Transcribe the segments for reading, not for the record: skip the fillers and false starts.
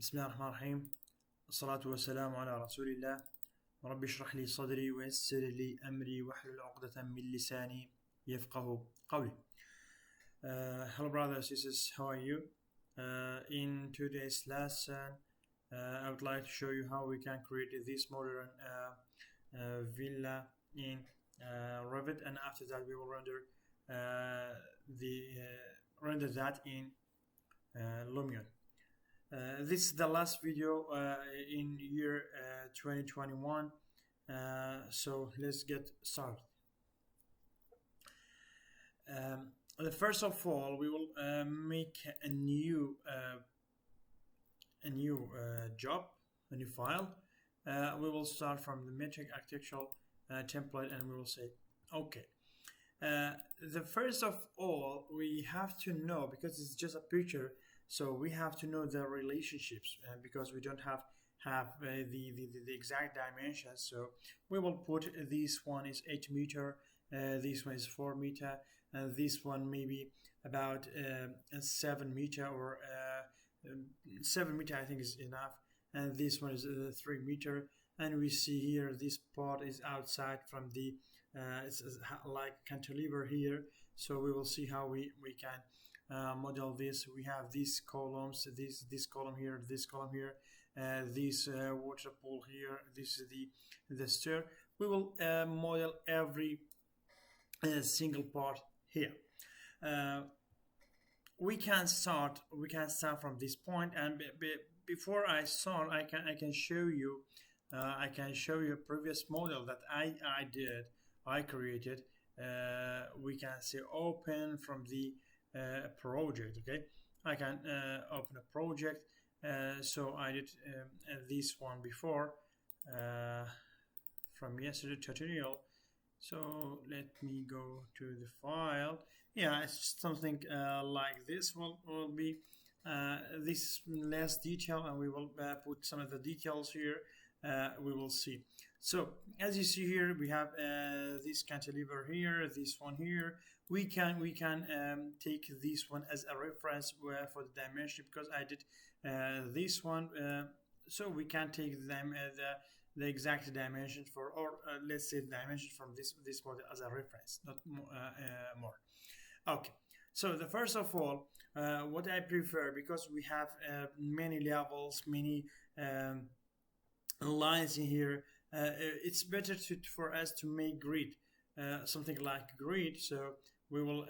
بسم الله الرحمن الرحيم. الصلاة والسلام على رسول الله. رب اشرح لي صدري ويسر لي أمري واحلل عقدة من لساني يفقه قولي. Hello brothers and sisters, how are you? In today's lesson, I would like to show you how we can create this modern villa in Revit, and after that we will render that in Lumion. This is the last video in year 2021, so let's get started. First of all, we will make a new job, a new file. We will start from the metric architectural template, and we will say okay. The first of all, we have to know, because it's just a picture, so we have to know the relationships, because we don't have the exact dimensions. So we will put this one is 8 meter, this one is 4 meter, and this one maybe about 7 meter, or 7 meter I think is enough, and this one is 3 meter. And we see here this part is outside from the it's like cantilever here. So we will see how we can model this. We have these columns, this column here, this column here, this water pool here, this is the stair. We will model every single part here. We can start from this point, and before I start, I can show you a previous model that I created. We can say open from the project. Okay, I can open a project. So I did this one before from yesterday tutorial. So let me go to the file. Yeah, it's something like this. Will be this less detail, and we will put some of the details here. We will see. So as you see here, we have this cantilever here, this one here. We can take this one as a reference for the dimension, because I did this one. So we can take them the exact dimensions for, or let's say the dimension from this model as a reference, not more. Okay. So the first of all, what I prefer, because we have many levels, many lines in here, it's better for us to make grid, something like grid. So we will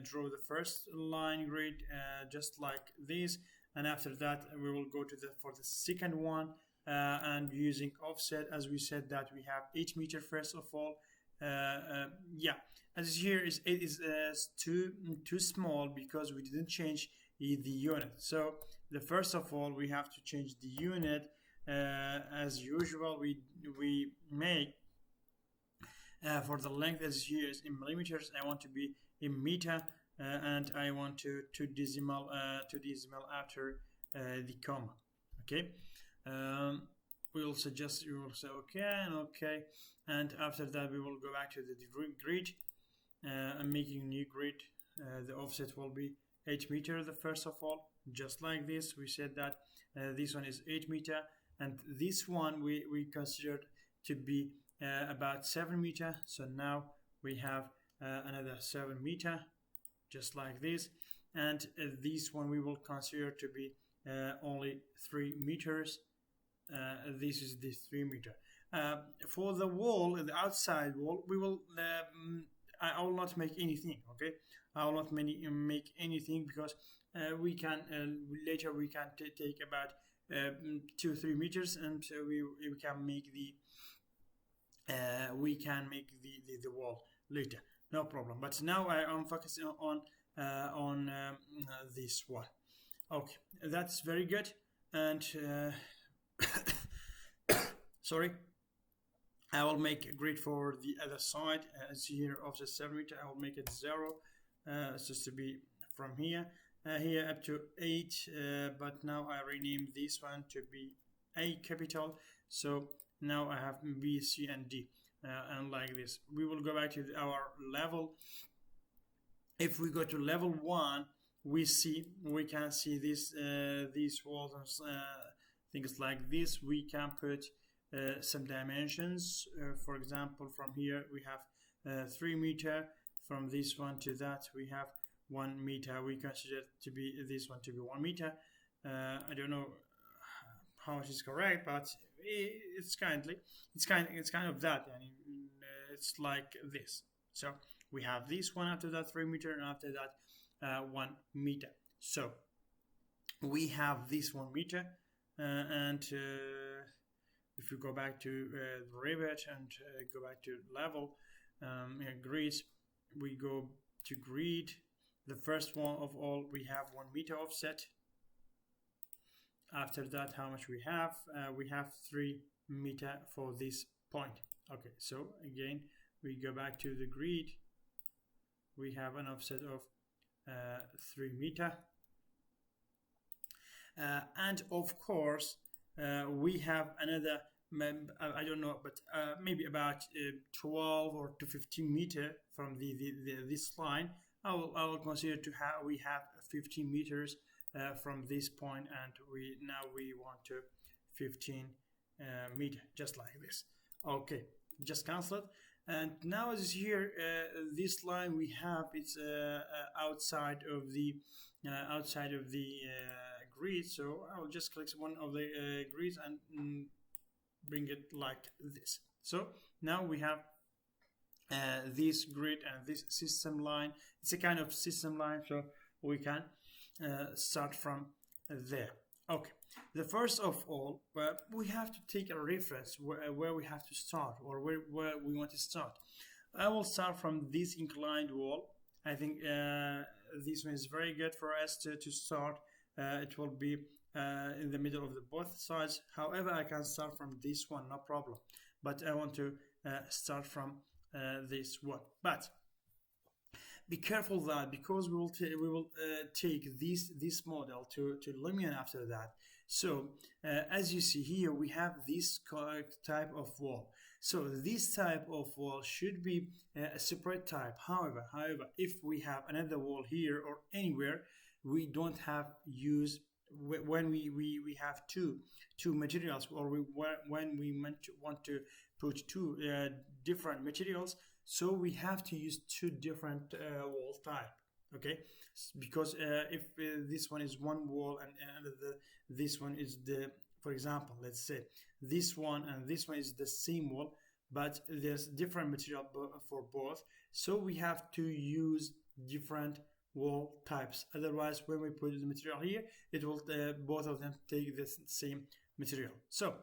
draw the first line grid just like this, and after that we will go to for the second one, and using offset, as we said that we have 8 meter first of all. Yeah, as here it is too small, because we didn't change the unit. So the first of all, we have to change the unit. As usual, we make for the length, as here is in millimeters. I want to be in meter, and I want to decimal after the comma. Okay. We will suggest, you will say okay and okay, and after that we will go back to the grid and making new grid. The offset will be 8 meter the first of all, just like this. We said that this one is 8 meter, and this one we considered to be about 7 meter. So now we have another 7 meter, just like this, and this one we will consider to be only 3 meters. This is the 3 meter. For the wall, the outside wall, we will I will not make anything. Okay, I will not make anything, because we can later we can take about 2-3 meters, and we can make the wall later, no problem. But now I am focusing on this one. Okay, that's very good. And sorry, I will make a grid for the other side. As here, offset 7 meter, I will make it 0, just to be from here up to 8, but now I rename this one to be A capital. So now I have B, C, and D, and like this. We will go back to our level. If we go to level 1, we can see these walls and things like this. We can put some dimensions. For example, from here we have 3 meter. From this one to that we have 1 meter. We consider to be this one to be 1 meter. I don't know how much is correct, but it's kind of that, and it's like this. So we have this one, after that 3 meter, and after that 1 meter. So we have this 1 meter, and if you go back to Revit and go back to level grids, we go to grid. The first one of all, we have 1 meter offset. After that, how much we have? We have 3 meter for this point. Okay, so again we go back to the grid. We have an offset of 3 meter, and of course we have another, I don't know, but maybe about 12 or to 15 meter from this line. I will consider to have, we have 15 meters from this point, and we want to 15 meter, just like this. Okay, just cancel it. And now as here, this line we have, it's outside of the grid. So I will just click one of the grids and bring it like this. So now we have this grid and this system line. It's a kind of system line, so we can start from there. Okay, the first of all, we have to take a reference where we have to start, or where we want to start. I will start from this inclined wall. I think this one is very good for us to start. It will be in the middle of the both sides. However, I can start from this one, no problem. But I want to start from this one. But be careful that, because we will take this model to Lumion after that. So as you see here, we have this type of wall. So this type of wall should be a separate type. However, if we have another wall here or anywhere, we don't have use when we have two materials, or when we want to put 2 different materials. So we have to use 2 different wall type, okay? Because if this one is one wall and this one is for example, let's say this one and this one is the same wall, but there's different material for both. So we have to use different wall types. Otherwise, when we put the material here, it will both of them take the same material. So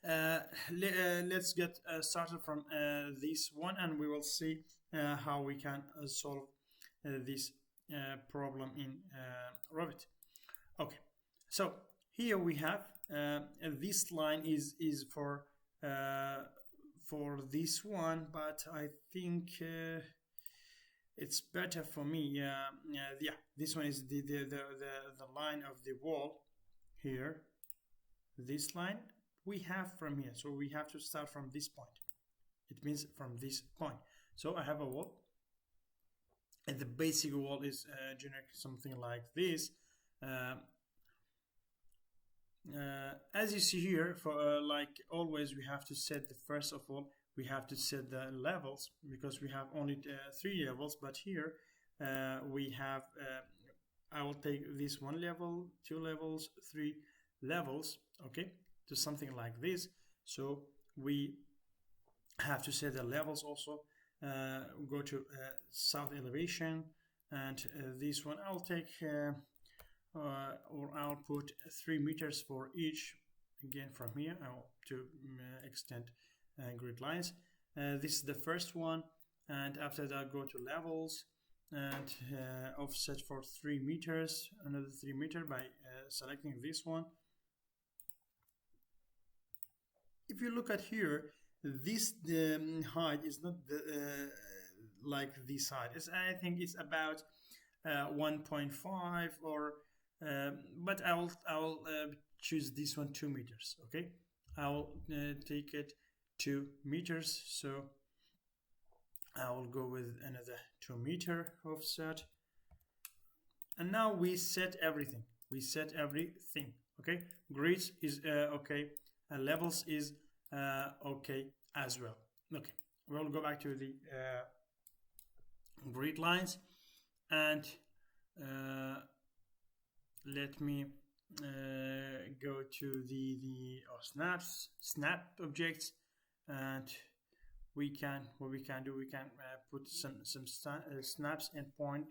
let's get started from this one, and we will see how we can solve this problem in Revit. Okay, so here we have this line is for this one, but I think it's better for me. Yeah, this one is the line of the wall here. This line we have from here, so we have to start from this point. It means from this point. So I have a wall, and the basic wall is generic, something like this. As you see here, for like always, we have to set the first of all. We have to set the levels, because we have only 3 levels. But here we have. I will take this 1 level, 2 levels, 3 levels. Okay. To something like this. So we have to set the levels also. Go to south elevation, and this one I'll take or I'll put 3 meters for each. Again, from here I'll to extend grid lines. This is the first one, and after that go to levels and offset for 3 meters, another 3 meter by selecting this one. If you look at here, this height is not like this height. I think it's about 1.5 or but I will choose this one 2 meters. Okay, I will take it 2 meters. So I will go with another 2 meter offset. And now we set everything. Okay, grids is okay, levels is okay as well. Okay, we'll go back to the grid lines, and let me go to the snap objects, and what we can do, we can put some snaps and point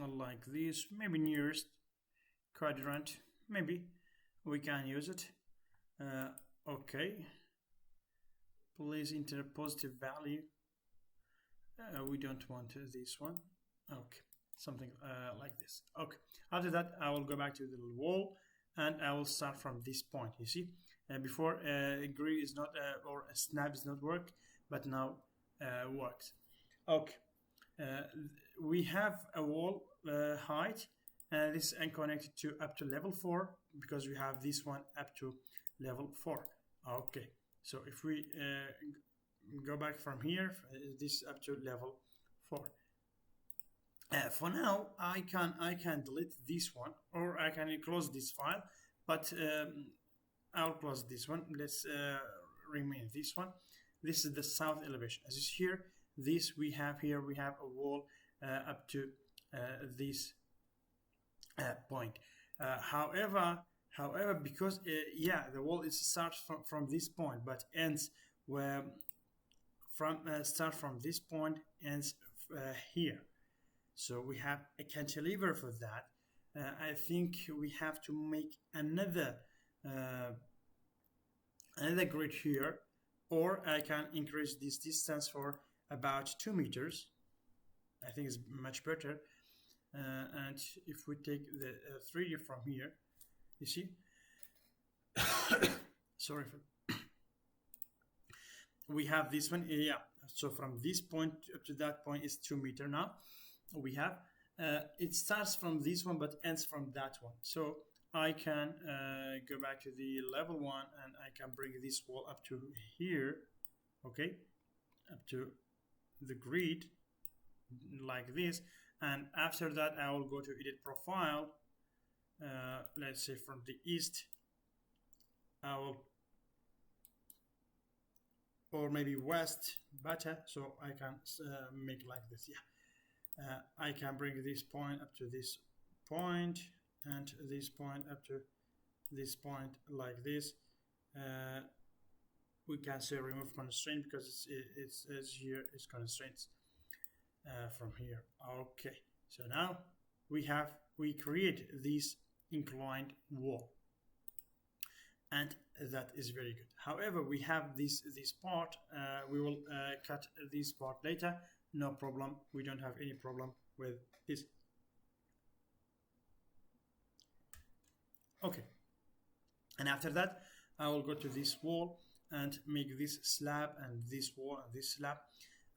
like this, maybe nearest quadrant, maybe we can use it. Okay, please enter a positive value. We don't want this one. Okay, something like this. Okay, after that I will go back to the wall, and I will start from this point. You see, before grid is not or a snap is not work, but now works. Okay, we have a wall height, and this is unconnected to up to level 4, because we have this one up to level 4. Okay, so if we go back from here, this up to level 4. For now, I can delete this one, or I can close this file, but I'll close this one. Let's remain this one. This is the south elevation. As is here, this we have here, we have a wall up to this point. However, because yeah, the wall is starts from this point, but ends where start from this point, ends here. So we have a cantilever for that. I think we have to make another grid here, or I can increase this distance for about 2 meters. I think it's much better. And if we take the 3D from here, you see, sorry for we have this one. Yeah, so from this point up to that point is 2 meters. Now we have it starts from this one but ends from that one. So I can go back to the level 1, and I can bring this wall up to here. Okay, up to the grid like this, and after that I will go to edit profile. Let's say from the east, I will, or maybe west better, so I can make like this. Yeah, I can bring this point up to this point, and this point up to this point like this. We can say remove constraint, because it's as here is constraints from here. Okay, so now we create this inclined wall, and that is very good. However, we have this part. We will cut this part later. No problem. We don't have any problem with this. Okay, and after that I will go to this wall and make this slab, and this wall, and this slab,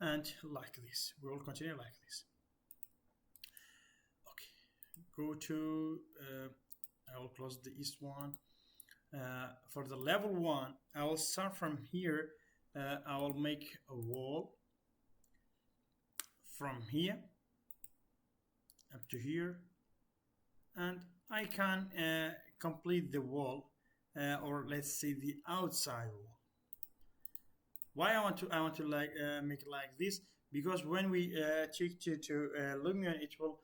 and like this. We will continue like this. Okay, go to I will close the east one. For the level 1, I will start from here. I will make a wall from here up to here, and I can complete the wall, or let's say the outside wall. Why I want to like make it like this? Because when we check to Lumion, it will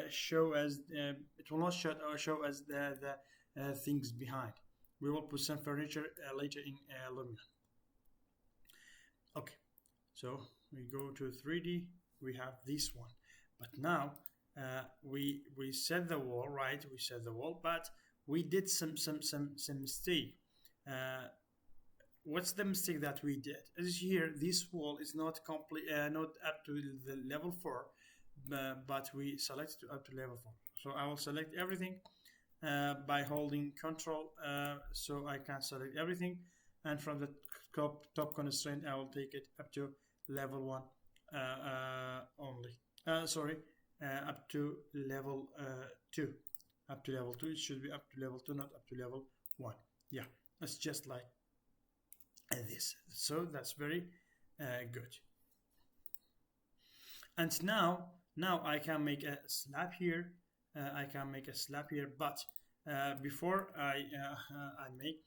show as it will not show as the things behind. We will put some furniture later in Lumion. Okay, so we go to 3D. We have this one, but now we set the wall, right? We set the wall, but we did some mistake. What's the mistake that we did? As here, this wall is not complete, not up to the level 4, but we select up to level 4. So I will select everything by holding Control, so I can select everything, and from the top constraint, I will take it up to level 1 only. Sorry, up to level 2. Up to level 2. It should be up to level 2, not up to level 1. Yeah, it's just like this. So that's very good. And now Now I can make a slab here. I can make a slab here, but before I make,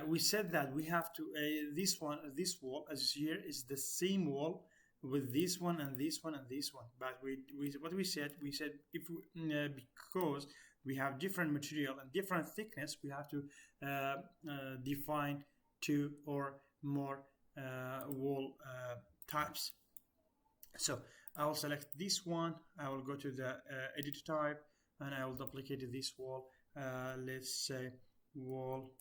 we said that we have to this wall, as you see here, is the same wall with this one and this one and this one. But what we said if we, because we have different material and different thickness, we have to define 2 or more wall types. So I will select this one. I will go to the edit type, and I will duplicate this wall. Let's say wall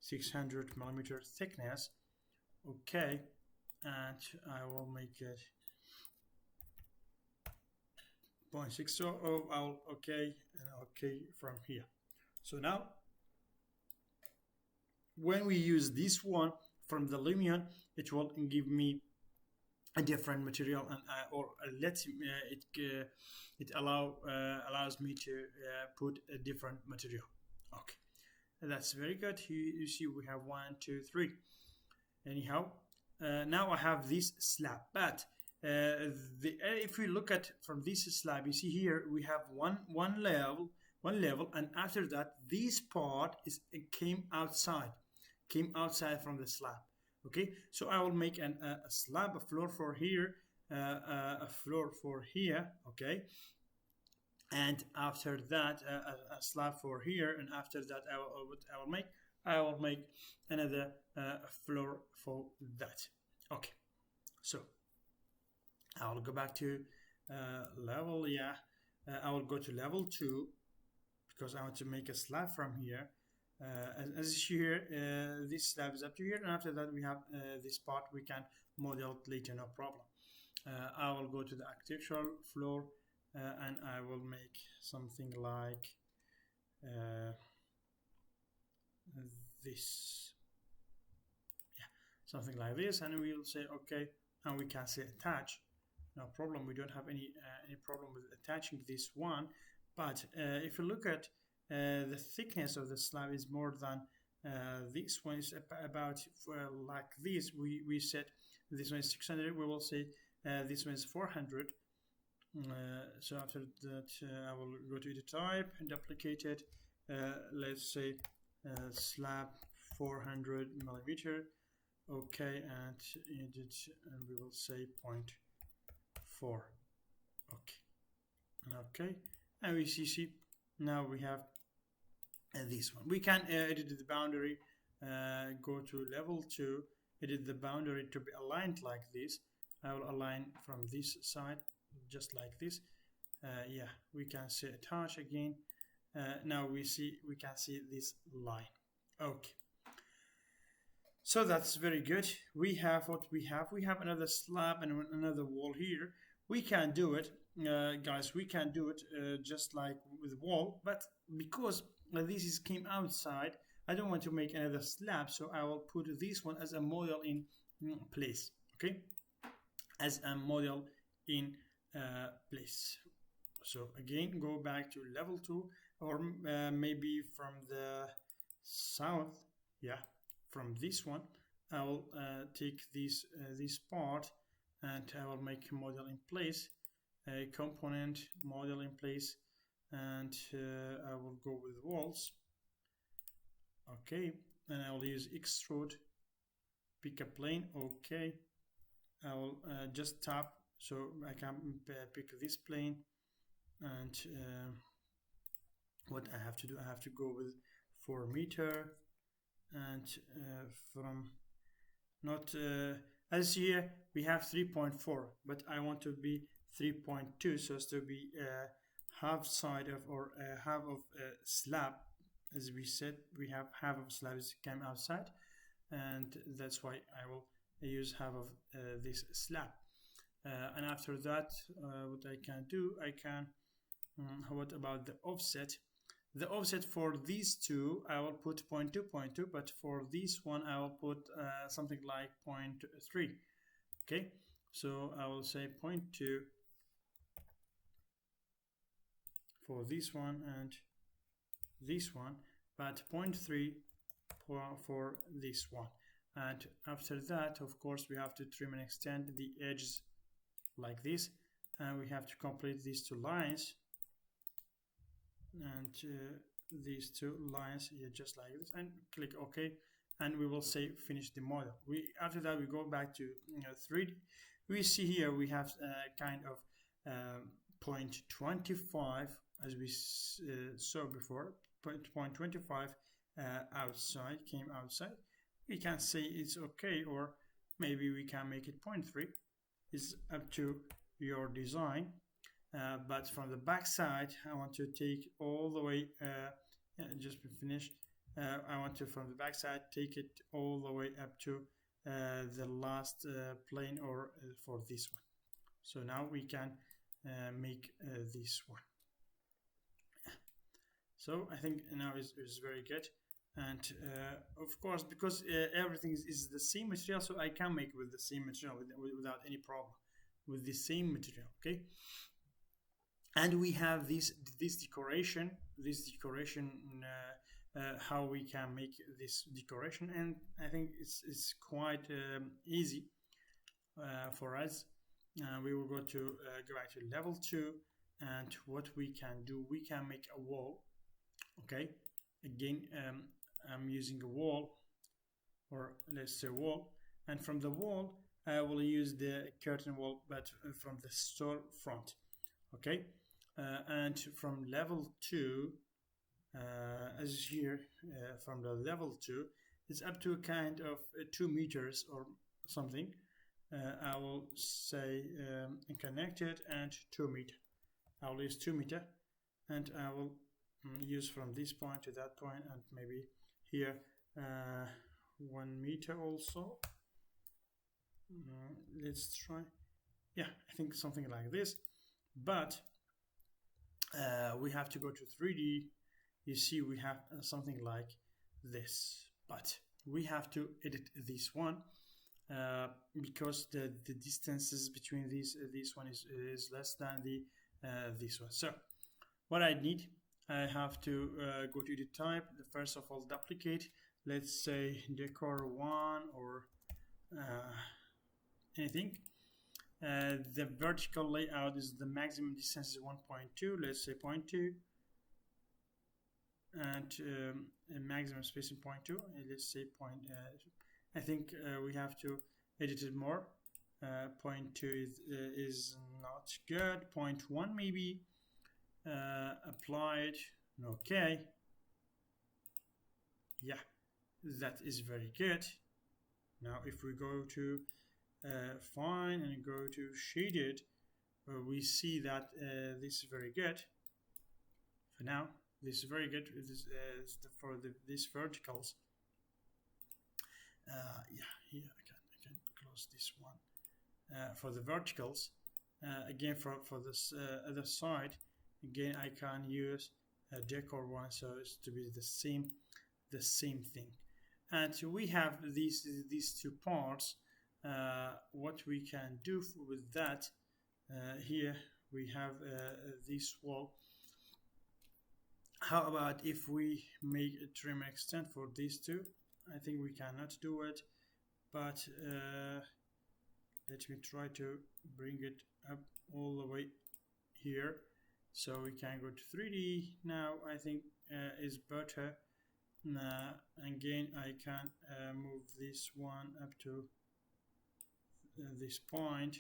600 millimeter thickness. Okay, and I will make it 0.6. So I'll okay and okay from here. So now when we use this one from the Lumion, it will give me a different material, and or lets it allows me to put a different material. Okay, that's very good. You see we have 1, 2, 3. Anyhow, now I have this slab, but if we look at from this slab, you see here we have one level, and after that this part came outside from the slab. Okay, so I will make a slab, a floor for here, a floor for here. Okay, and after that a slab for here, and after that I will make another floor for that. Okay, so I will go back to level. I will go to level 2 because I want to make a slab from here. As you see here, this slab is up to here, and after that we have this part we can model it later, no problem. I will go to the architectural floor, and I will make something like this. Something like this, and we will say okay, and we can say attach. No problem. We don't have any problem with attaching this one. But if you look at the thickness of the slab is more than this one is about like this. We said this one is 600. We will say this one is 400. So after that, I will go to the type and duplicate it. Let's say slab 400 millimeter. Okay, and edit, and we will say 0.4. Okay, and we see now we have this one. We can edit the boundary. Go to level 2. Edit the boundary to be aligned like this. I will align from this side just like this. We can say attach again. Now we can see this line. Okay. So that's very good. We have what we have. We have another slab and another wall here. We can do it, guys. We can do it just like with wall, but because this came outside, I don't want to make another slab, so I will put this one as a model in place. Okay, as a model in place. So again, go back to level 2, or maybe from the south. From this one, I will take this part, and I will make a model in place, a component model in place, and I will go with walls. Okay, and I will use extrude, pick a plane. Okay, I will just tap so I can pick this plane, and what I have to do, I have to go with 4 meter. And from not as here we have 3.4, but I want to be 3.2, so as to be half side of, or half of slab. As we said, we have half of slab is came outside, and that's why I will use half of this slab. And after that, what I can do, I can what about the offset? The offset for these two, I will put 0.2, but for this one, I will put something like 0.3. Okay, so I will say 0.2 for this one and this one, but 0.3 for this one. And after that, of course, we have to trim and extend the edges like this, and we have to complete these two lines, and these two lines here just like this, and click OK, and we will say finish the model. After that we go back to 3D. We see here we have kind of 0.25 as we saw before, 0.25 outside, came outside. We can say it's okay, or maybe we can make it 0.3. It's up to your design, but from the back side I want to take all the way just finish. I want to from the back side take it all the way up to the last plane, or for this one. So now we can make this one. So I think now is very good. And of course, because everything is the same material, so I can make with the same material without any problem with the same material. Okay. And we have this decoration, how we can make this decoration, and I think it's quite easy for us. We will go back to level 2, and what we can do, we can make a wall. Okay, again, I'm using a wall, or let's say wall, and from the wall I will use the curtain wall, but from the store front. Okay, and from level 2, as here, from the level 2, it's up to a kind of 2 meters or something. I will say connected and 2 meter. I will use 2 meter, and I will use from this point to that point, and maybe here 1 meter also. Let's try. Yeah, I think something like this. But we have to go to 3D. You see, we have something like this, but we have to edit this one because the distances between this one is less than this one. So what I need, I have to go to edit type. First of all, duplicate. Let's say decor 1 or anything. The vertical layout is the maximum distance is 1.2. Let's say 0.2. And a maximum spacing 0.2. Let's say I think we have to edit it more. 0.2 is not good. 0.1 maybe. Applied. Okay. Yeah, that is very good. Now if we go to fine and go to shaded, we see that this is very good. For now, this is very good. For these verticals. Yeah, here I can close this one. For the verticals, again for this other side, again I can use decor 1, so it's to be the same thing. And we have these 2 parts. What we can do with that, here we have this wall. How about if we make a trim and extend for these 2? I think we cannot do it, but let me try to bring it up all the way here, so we can go to 3D. Now I think is better. Again, I can move this one up to this point.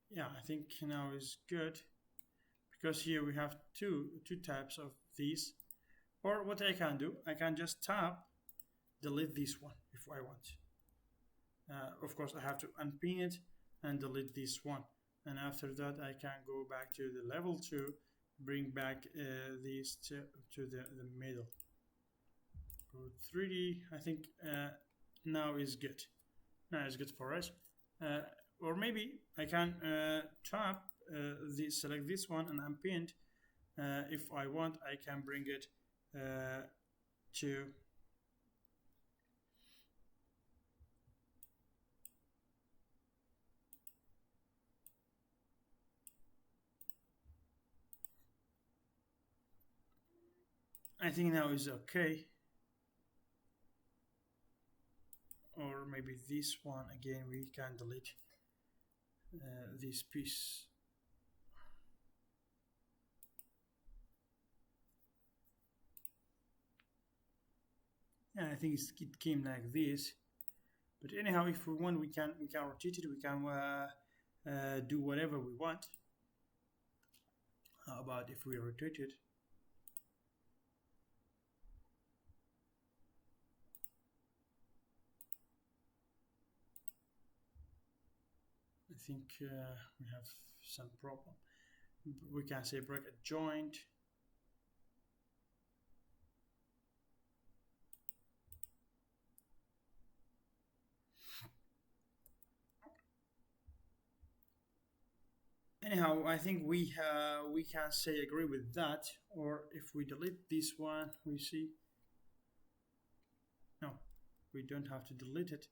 Yeah, I think now is good, because here we have two types of these. Or what I can do, I can just tap, delete this one if I want. Of course, I have to unpin it and delete this one. And after that, I can go back to the level 2, bring back these to the middle. Go 3D. I think now is good. Now is good for us. Or maybe I can tap select this one and unpin it. If I want, I can bring it to I think now is okay. Or maybe this one again we can delete this piece. And I think it came like this. But anyhow, if we want, we can rotate it. We can do whatever we want. How about if we rotate it? I think we have some problem. We can say break a joint. Anyhow, I think we can say agree with that, or if we delete this one, we see no, we don't have to delete it.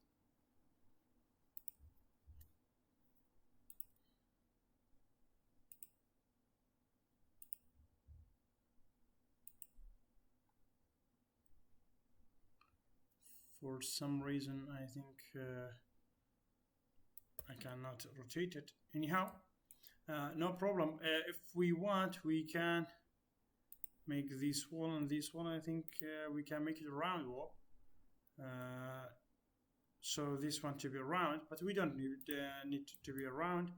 For some reason, I think I cannot rotate it. Anyhow, no problem. If we want, we can make this wall and this one. I think we can make it a round wall. So this one to be round, but we don't need to be round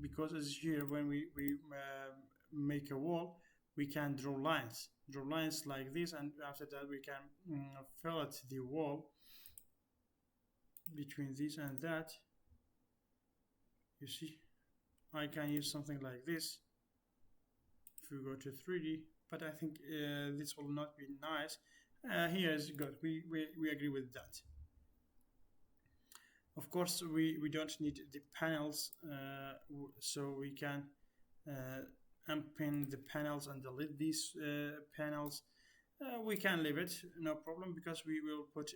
because as here when we make a wall, we can draw lines like this, and after that we can fillet the wall between this and that. You see, I can use something like this if we go to 3D, but I think this will not be nice. Here is good. We agree with that. Of course, we don't need the panels, so we can unpin the panels and delete these panels. We can leave it, no problem, because we will put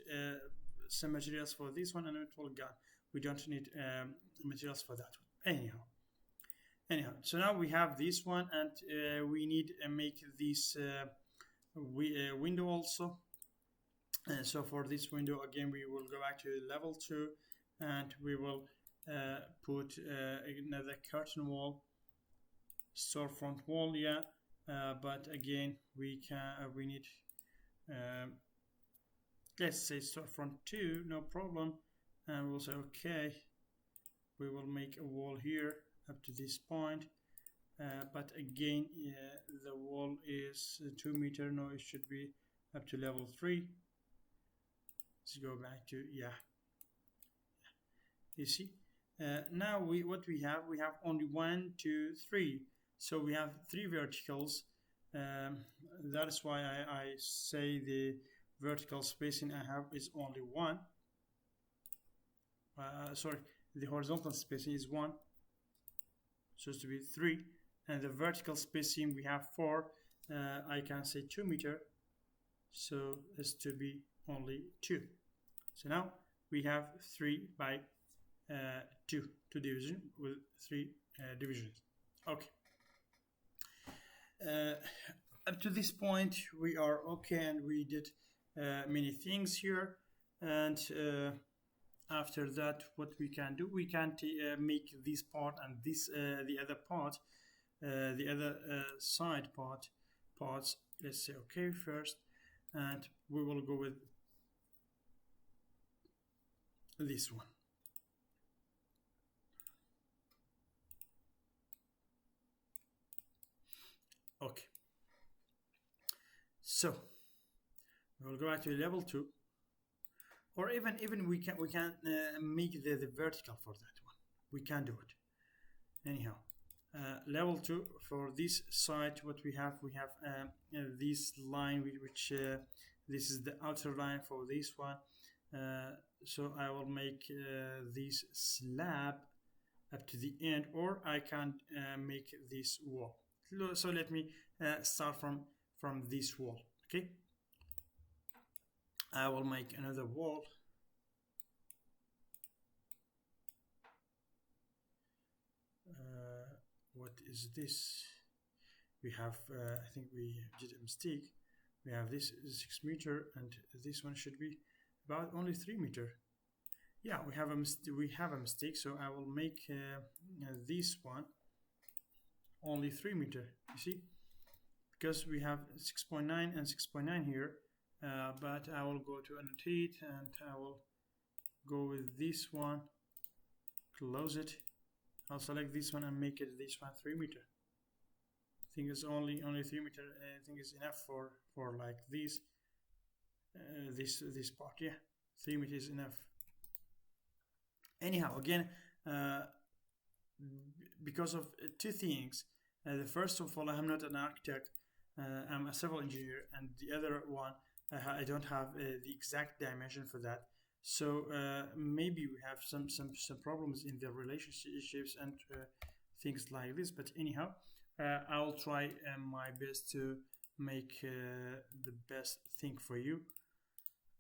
some materials for this one and it will go. We don't need materials for that one. Anyhow, so now we have this one, and we need to make this window also. So for this window, again, we will go back to level 2, and we will put another curtain wall, storefront wall, yeah. But again, we need let's say storefront 2, no problem, and we'll say okay. We will make a wall here up to this point, but again, the wall is 2 meter. No, it should be up to level 3. Let's go back to you see. Now what we have only 1, 2, 3. So we have 3 verticals. That is why I say the vertical spacing I have is only 1. Sorry, the horizontal spacing is 1. So it's to be 3, and the vertical spacing we have 4. I can say 2 meter. So it's to be only 2. So now we have 3 by 2 division with 3 divisions. Okay. Up to this point we are okay, and we did many things here, and after that what we can do, we can make this part and this the other part, the other side parts. Let's say okay first, and we will go with this one. Okay, so we'll go back to level 2, or even we can make the vertical for that one. We can do it. Anyhow, level 2 for this side, what we have this line which this is the outer line for this one. So I will make this slab up to the end, or I can make this wall. So let me start from this wall. Okay, I will make another wall. What is this? We have I think we did a mistake. We have this 6 meter, and this one should be about only 3 meter. yeah, we have a mistake, so I will make this one only 3 meter, you see, because we have 6.9 and 6.9 here, but I will go to annotate and I will go with this one, close it. I'll select this one and make it this one 3 meter. I think it's only 3 meter. I think it's enough for like this this part. Yeah, 3 meter is enough. Anyhow, again, because of two things. The first of all, I'm not an architect. I'm a civil engineer, and the other one, I don't have the exact dimension for that. So maybe we have some problems in the relationships and things like this. But anyhow, I'll try my best to make the best thing for you.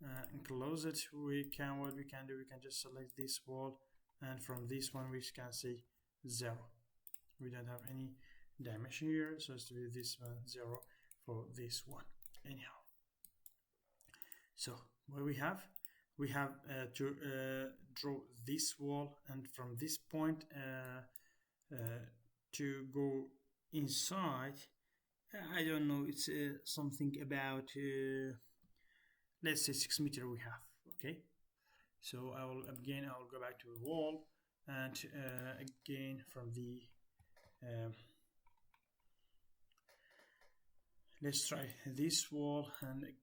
And close it. What we can do, we can just select this wall, and from this one we can say 0. We don't have any dimension here, so it's to be this one 0 for this one. Anyhow, so what we have to draw this wall, and from this point to go inside, I don't know, it's something about let's say 6 meter we have. Okay, so I'll go back to the wall, and again from the let's try this wall and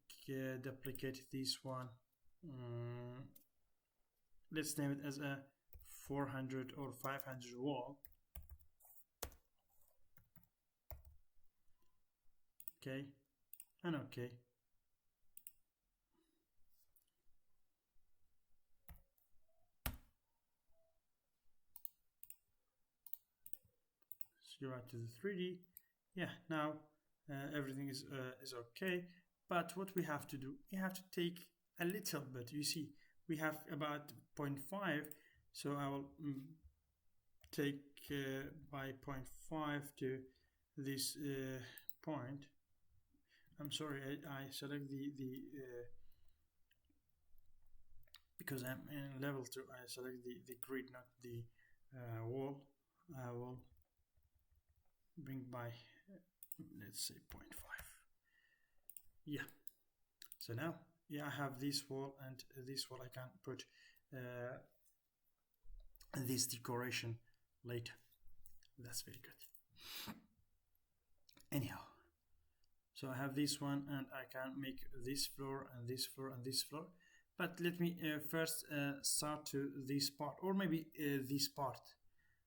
duplicate this one. Let's name it as a 400 or 500 wall. Okay, and okay. Let's go back to the 3D. Yeah, now everything is okay. But what we have to do, we have to take a little bit. You see, we have about 0.5, so I will take by 0.5 to this point. I'm sorry, I select the because I'm in level 2, I select the grid, not the wall. I will bring by let's say 0.5. Yeah, so now, yeah, I have this wall, and this wall I can put this decoration later. That's very good. Anyhow, so I have this one, and I can make this floor and this floor and this floor. But let me first start to this part, or maybe this part.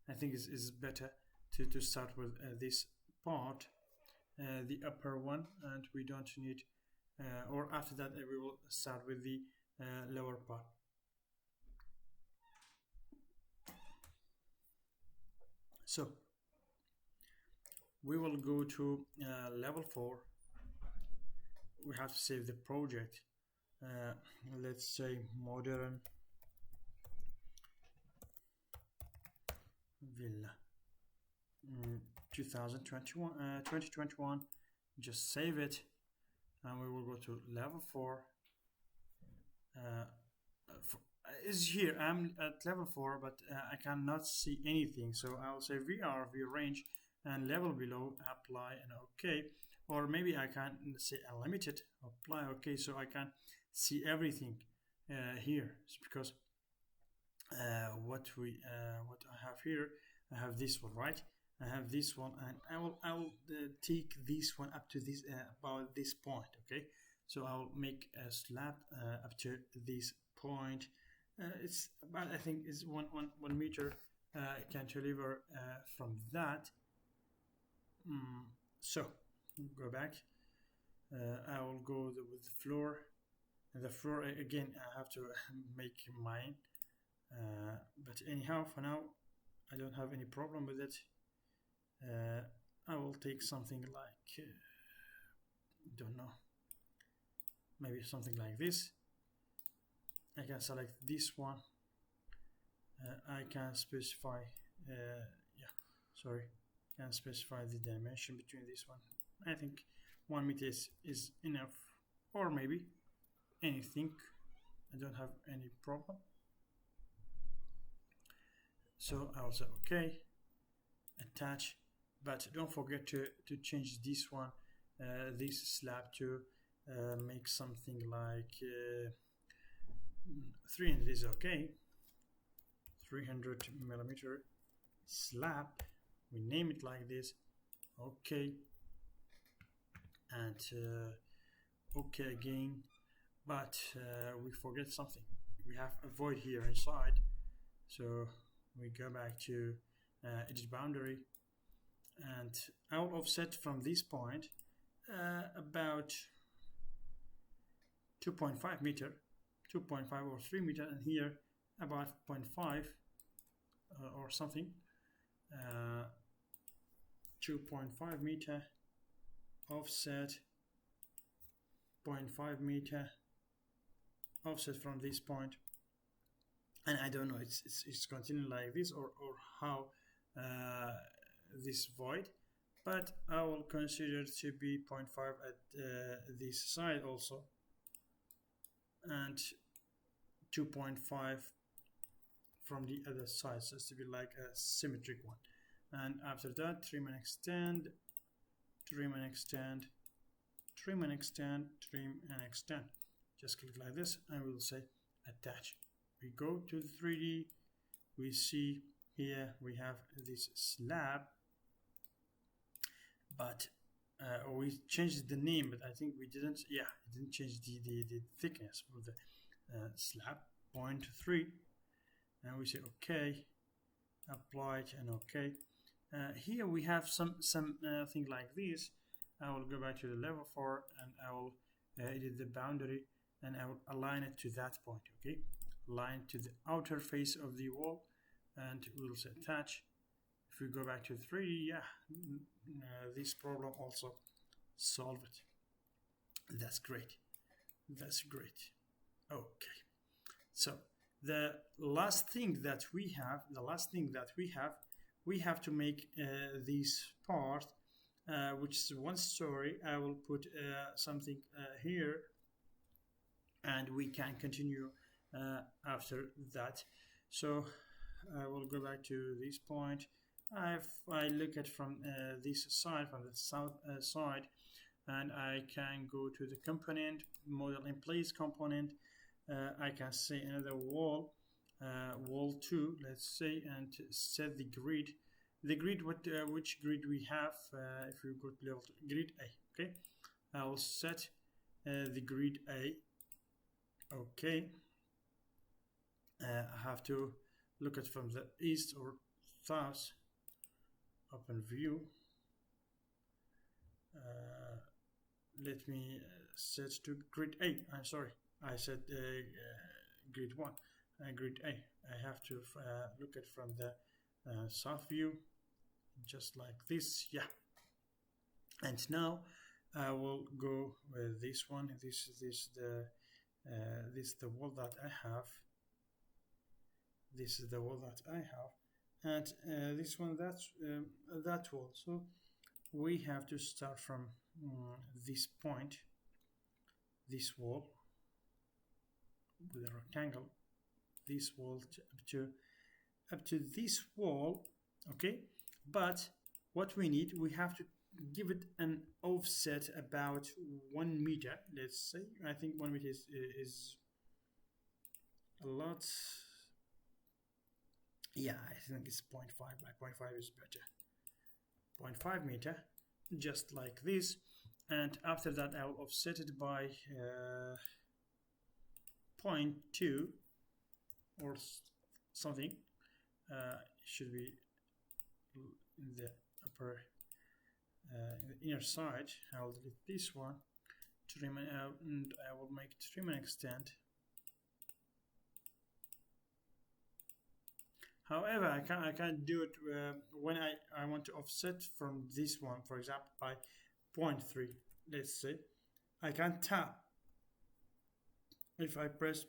I think is better to start with this part, the upper one, and we don't need, or after that we will start with the lower part. So we will go to level 4. We have to save the project. Let's say modern villa 2021. Just save it, and we will go to level 4. Is here, I'm at level 4, but I cannot see anything, so I'll say VR rearrange, and level below, apply and OK. Or maybe I can say unlimited, apply OK, so I can see everything here. It's because what I have here, I have this one, right? I have this one, and I will take this one up to this about this point. Okay, so I will make a slab up to this point. It's about, I think it's one meter cantilever from that. So go back. I will go with the floor. And the floor again, I have to make mine. But anyhow, for now, I don't have any problem with it. I will take something like, don't know, maybe something like this. I can select this one. I can specify, can specify the dimension between this one. I think 1 meter is enough, or maybe anything. I don't have any problem. So I'll say okay, attach, but don't forget to change this one, this slab to make something like 300 is okay. 300 millimeter slab, we name it like this, okay, and okay again, but we forget something. We have a void here inside, so we go back to edge boundary, and I'll offset from this point about 2.5 meter, 2.5 or 3 meter, and here about 0.5 or something, 2.5 meter offset, 0.5 meter offset from this point, and I don't know, it's continuing like this or how this void, but I will consider it to be 0.5 at this side also, and 2.5 from the other side, so it's to be like a symmetric one. And after that, trim and extend, trim and extend, trim and extend, trim and extend. Just click like this and we'll say attach. We go to the 3D, we see here we have this slab, but we changed the name, but I think we didn't, yeah, it didn't change the thickness of the slab, 0.3, and we say okay, apply it, and okay. Here we have some thing like this. I will go back to the level 4 and I will edit the boundary and I will align it to that point, okay? Align to the outer face of the wall, and we'll say attach. If we go back to 3D, yeah, this problem also solve it. That's great. That's great. Okay. So the last thing that we have, we have to make this part, which is one story. I will put something here, and we can continue after that. So I will go back to this point. I look at from this side, from the south side, and I can go to the component, model in place component. I can say another wall, wall 2, let's say, and set the grid. The grid, which grid we have, if we go to level grid A, okay? I will set the grid A, okay. I have to look at from the east or south, open view. Let me set to grid A. I'm sorry, I said grid 1, grid A. I have to look at from the south view, just like this, yeah. And now I will go with this one. This is the wall that I have. This is the wall that I have, and this one, that's that wall. So we have to start from this point, this wall with a rectangle, this wall up to this wall, okay. But what we need, we have to give it an offset about 1 meter. Let's say, I think 1 meter is a lot. Yeah, I think it's 0.5. Like 0.5 is better. 0.5 meter, just like this. And after that, I'll offset it by 0.2 or something. Should be in the upper, in the inner side. I'll delete this one, trim it out, and I will make trim and extend. However, I can't do it when I want to offset from this one, for example, by 0.3. Let's say I can tap. If I press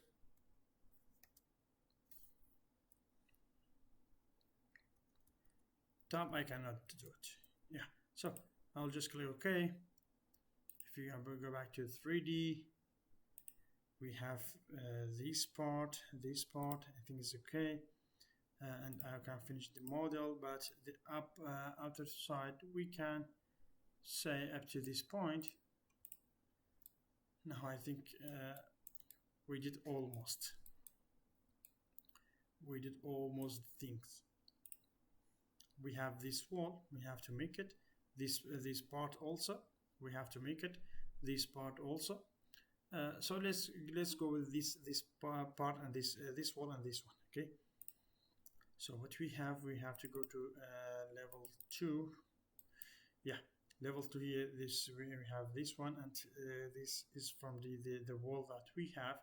tab, I cannot do it. Yeah, so I'll just click OK. If you go back to 3D, we have this part, I think is okay. and I can finish the model, but the outer side we can say up to this point. Now I think we did almost things. We have this wall, we have to make it. This part also, we have to make it. This part also. So let's go with this part and this wall and this one. Okay. So what we have to go to level 2. Yeah, level 2 here. This we have this one, and this is from the wall that we have.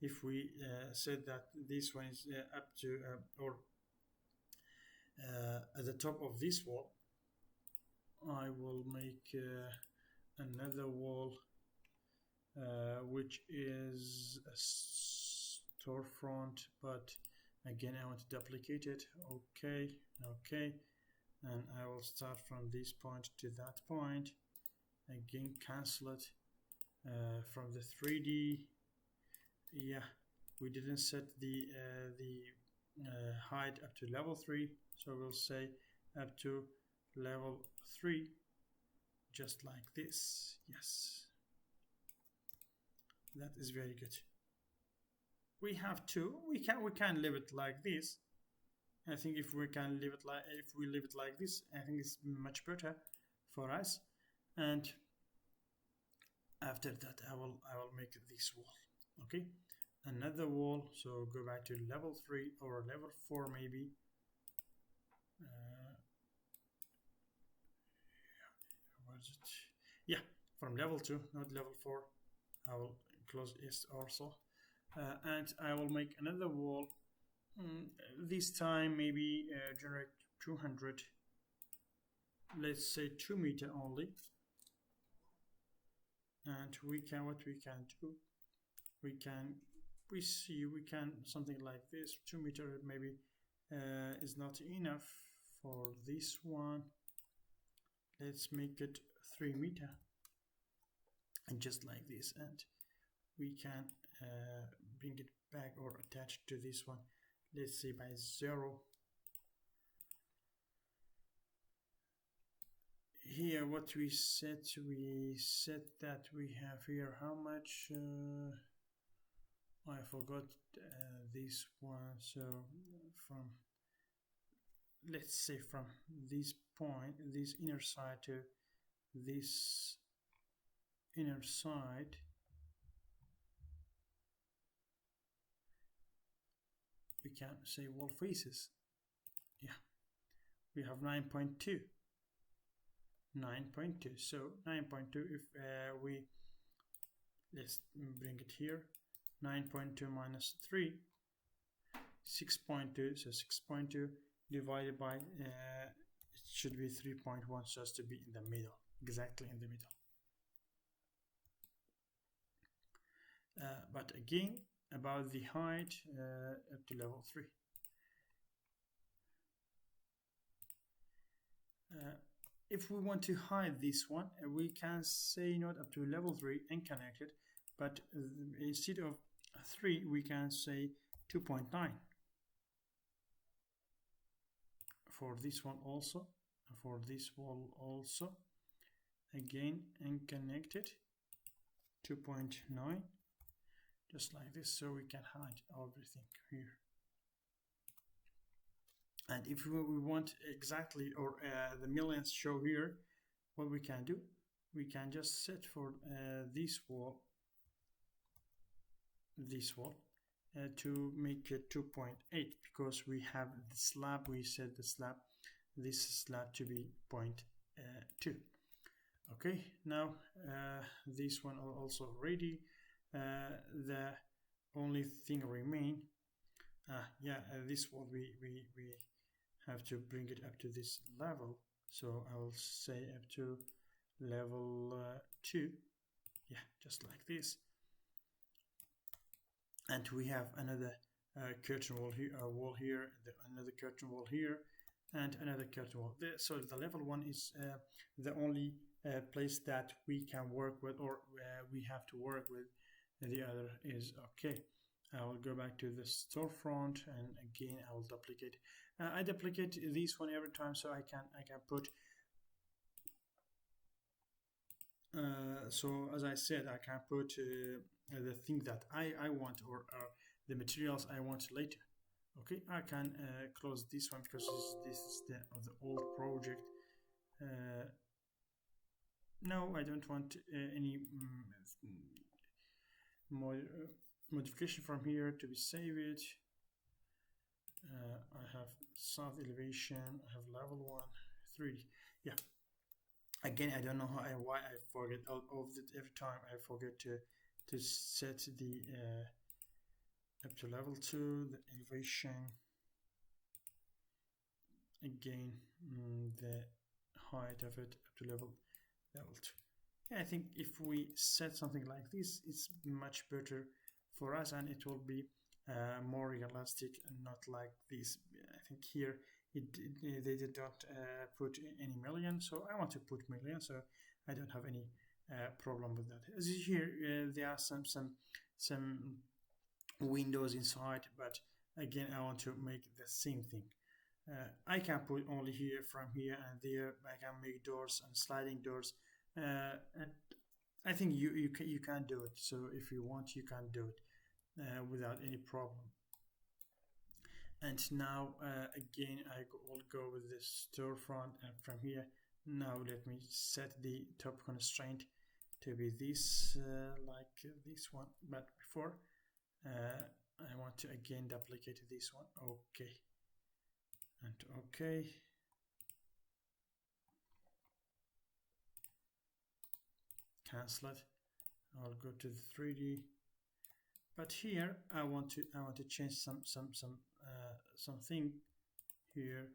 If we said that this one is up to or at the top of this wall, I will make another wall which is a storefront, but again I want to duplicate it. Okay, and I will start from this point to that point. Again, cancel it from the 3D. Yeah, we didn't set the height up to level 3, so we'll say up to level 3, just like this. Yes, that is very good. We have to. We can leave it like this. I think if we leave it like this, I think it's much better for us. And after that, I will make this wall. Okay, another wall. So go back to level 3 or level 4 maybe. What is it? Yeah, from level 2, not level 4. I will close it also, and I will make another wall. This time maybe generate 200. Let's say 2 meter only. And what we can do, we can something like this. 2 meter maybe is not enough for this one. Let's make it 3 meter, and just like this, and we can bring it back or attach to this one. Let's say by 0. Here what we set that we have here how much, I forgot this one. So let's say from this point, this inner side to this inner side, we can say wall faces. Yeah, we have 9.2. So 9.2, if let's bring it here, 9.2 minus 3, 6.2. So 6.2 divided by it should be 3.1, so as to be in the middle, exactly in the middle. But again, about the height, up to level 3. If we want to hide this one, we can say not up to level 3 and connect it, but instead of 3, we can say 2.9 for this one also, for this wall also. Again, and connect it 2.9, just like this, so we can hide everything here. And if we want exactly, or the millions show here, what we can do, we can just set for this wall to make it 2.8, because we have the slab, we set the slab, this slab to be 0.2. Okay, now this one also ready. The only thing remain, this wall we have to bring it up to this level, so I will say up to level 2. Yeah, just like this. And we have another curtain wall here, another curtain wall here, and another curtain wall there. So the level 1 is the only place that we can work with, or we have to work with. The other is okay. I will go back to the storefront, and again I will duplicate. I duplicate this one every time, so I can put. So as I said, I can put the thing that I want, or the materials I want later. Okay, I can close this one because this is the old project. No, I don't want any modification from here to be saved. I have south elevation, I have level 1, 3D. Yeah. Again, I don't know why I forget all of it every time. I forget to set the up to level 2, the elevation. Again, the height of it up to level 2. Yeah, I think if we set something like this, it's much better for us, and it will be more realistic and not like this. I think here they did not put any million, so I want to put million, so I don't have any problem with that. As you hear, there are some windows inside, but again I want to make the same thing. I can put only here, from here and there. I can make doors and sliding doors, and I think you can do it. So if you want, you can do it without any problem. And now again I will go with the storefront, and from here now let me set the top constraint to be this, like this one, but before I want to again duplicate this one. Okay, and okay, cancel it. I'll go to the 3D, but here I want to change something here.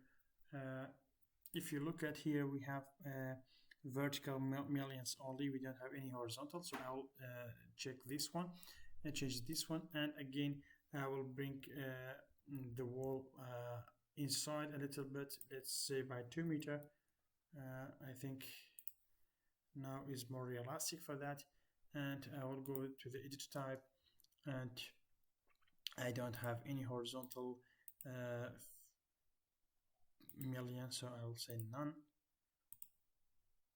If you look at here, we have vertical millions only. We don't have any horizontal, so I'll check this one and change this one, and again I will bring the wall inside a little bit, let's say by 2 meter. I think now is more realistic for that, and I will go to the edit type, and I don't have any horizontal million, so I will say none.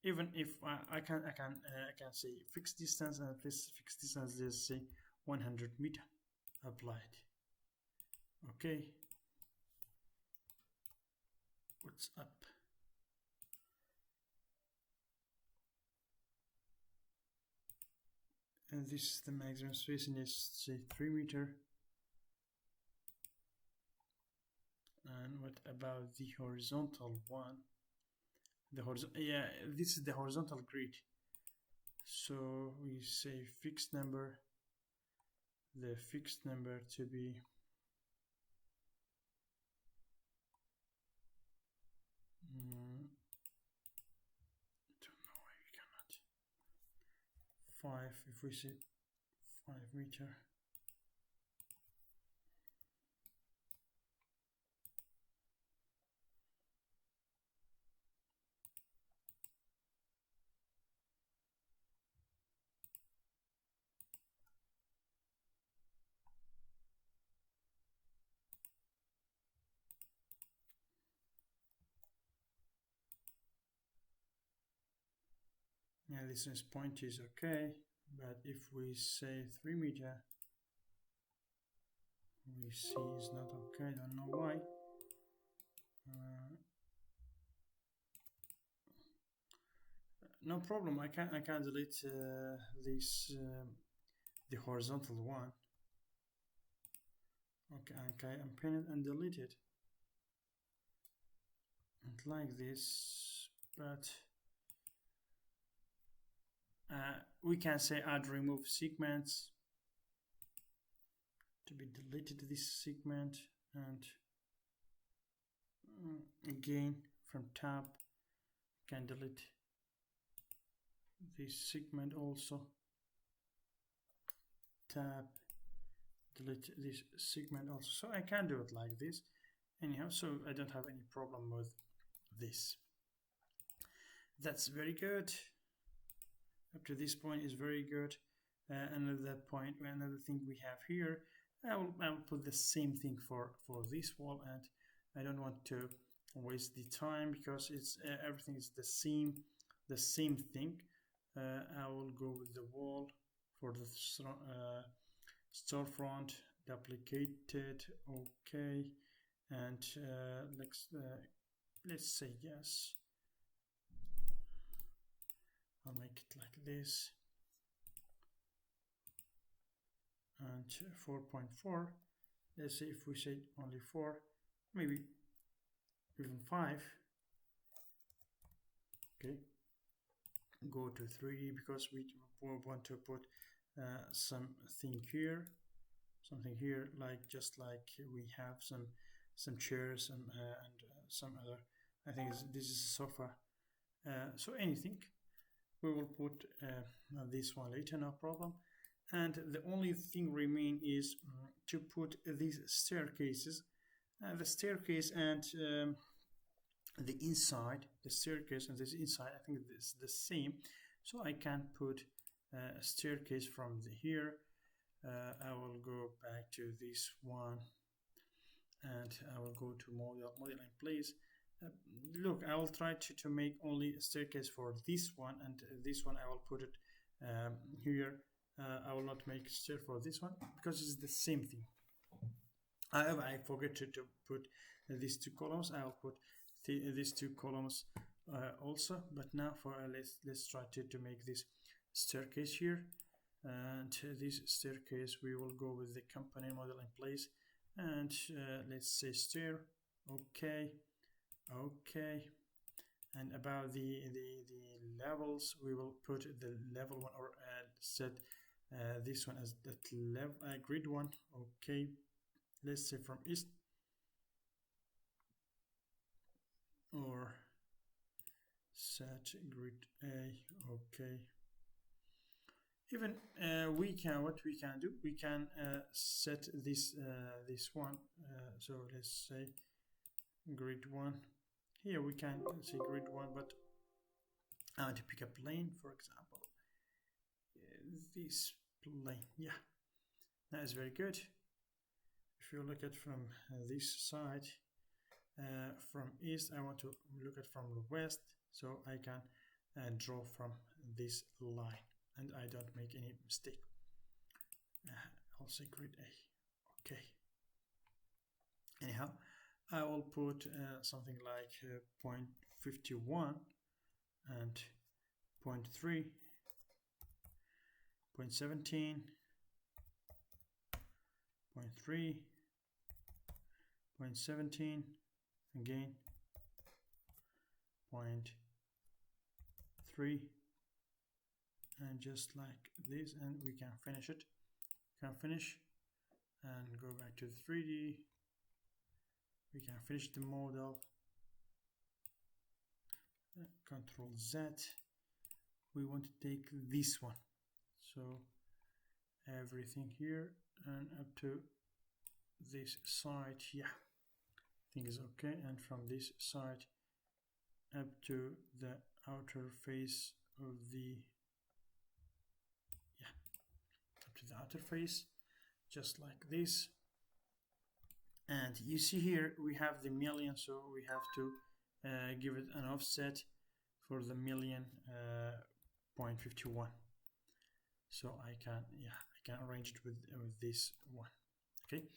Even if I can say fixed distance, and this fixed distance, let's say 100 meter. Applied. Okay. What's up? And this is the maximum space, and let's say 3 meter. And what about the horizontal one? The horizontal, yeah, this is the horizontal grid. So we say fixed number, the fixed number to be don't know why we cannot. 5, if we say 5 meter. Yeah, this is point is okay, but if we say 3 meter, we see it's not okay. Don't know why. No problem. I can delete this the horizontal one. Okay, and pin it and delete it, and like this, but. We can say add remove segments to be deleted, this segment, and again from tab can delete this segment also, tab, delete this segment also. So I can do it like this anyhow, so I don't have any problem with this. That's very good. Up to this point is very good. Another thing we have here, I will put the same thing for this wall, and I don't want to waste the time because it's everything is the same thing. I will go with the wall for the storefront, duplicated, okay, and let's say yes. I'll make it like this, and 4.4. Let's say if we say only 4, maybe even 5. Okay, go to 3D because we want to put something here, like just like we have some chairs and some other. I think this is a sofa. So anything, we will put this one later, no problem. And the only thing remain is to put these staircases, the staircase and the inside, the staircase and this inside, I think it's the same. So I can put a staircase from here. I will go back to this one, and I will go to model in place. Look, I will try to make only a staircase for this one, and this one I will put it here. I will not make a stair for this one because it's the same thing. However, I forget to put these two columns. I'll put these two columns also. But now for let's try to make this staircase here, and this staircase we will go with the company model in place, and let's say stair. Okay, and about the levels, we will put the level one, or set this one as that level grid one. Okay, let's say from east, or set grid A. Okay, even what we can do, we can set this this one. So let's say grid 1. Here we can say grid 1, but I want to pick a plane, for example. This plane, yeah, that is very good. If you look at from this side, from east, I want to look at from the west, so I can draw from this line, and I don't make any mistake. I'll say grid A. Okay. Anyhow, I will put something like 0.51 and 0.3, 0.17, 0.3, 0.17, again 0.3, and just like this, and we can finish it. Can finish and go back to the 3D. We can finish the model. Control Z. We want to take this one. So everything here and up to this side. Yeah, I think is okay. And from this side up to the outer face of the, yeah, up to the outer face, just like this. And you see here we have the million, so we have to give it an offset for the million 0.51. So I can arrange it with this one. Okay.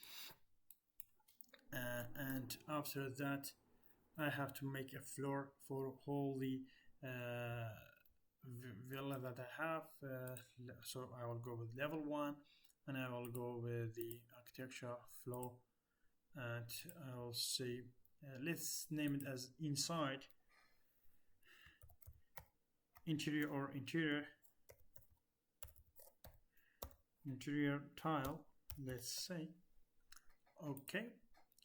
And after that, I have to make a floor for all the villa that I have. So I will go with level 1, and I will go with the architecture flow. And I'll say let's name it as inside, interior, or interior tile, let's say. Okay,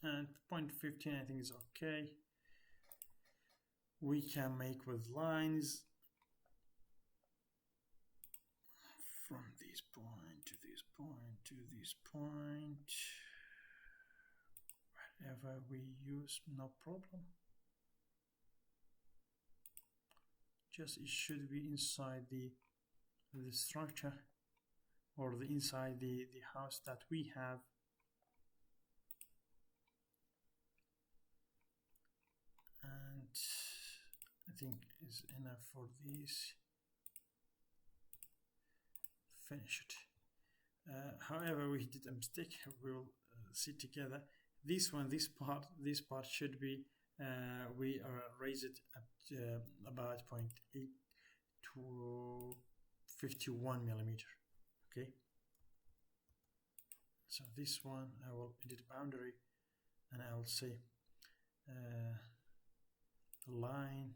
and 0.15 I think is okay. We can make with lines from this point to this point to this point. Whatever we use, no problem. Just it should be inside the structure, or the inside the house that we have. I think is enough for this. Finish it. However, we did a mistake. We will see together. This one, this part should be. We raise it at about 0.8 to 51 millimeter. Okay. So this one, I will edit boundary, and I will say line.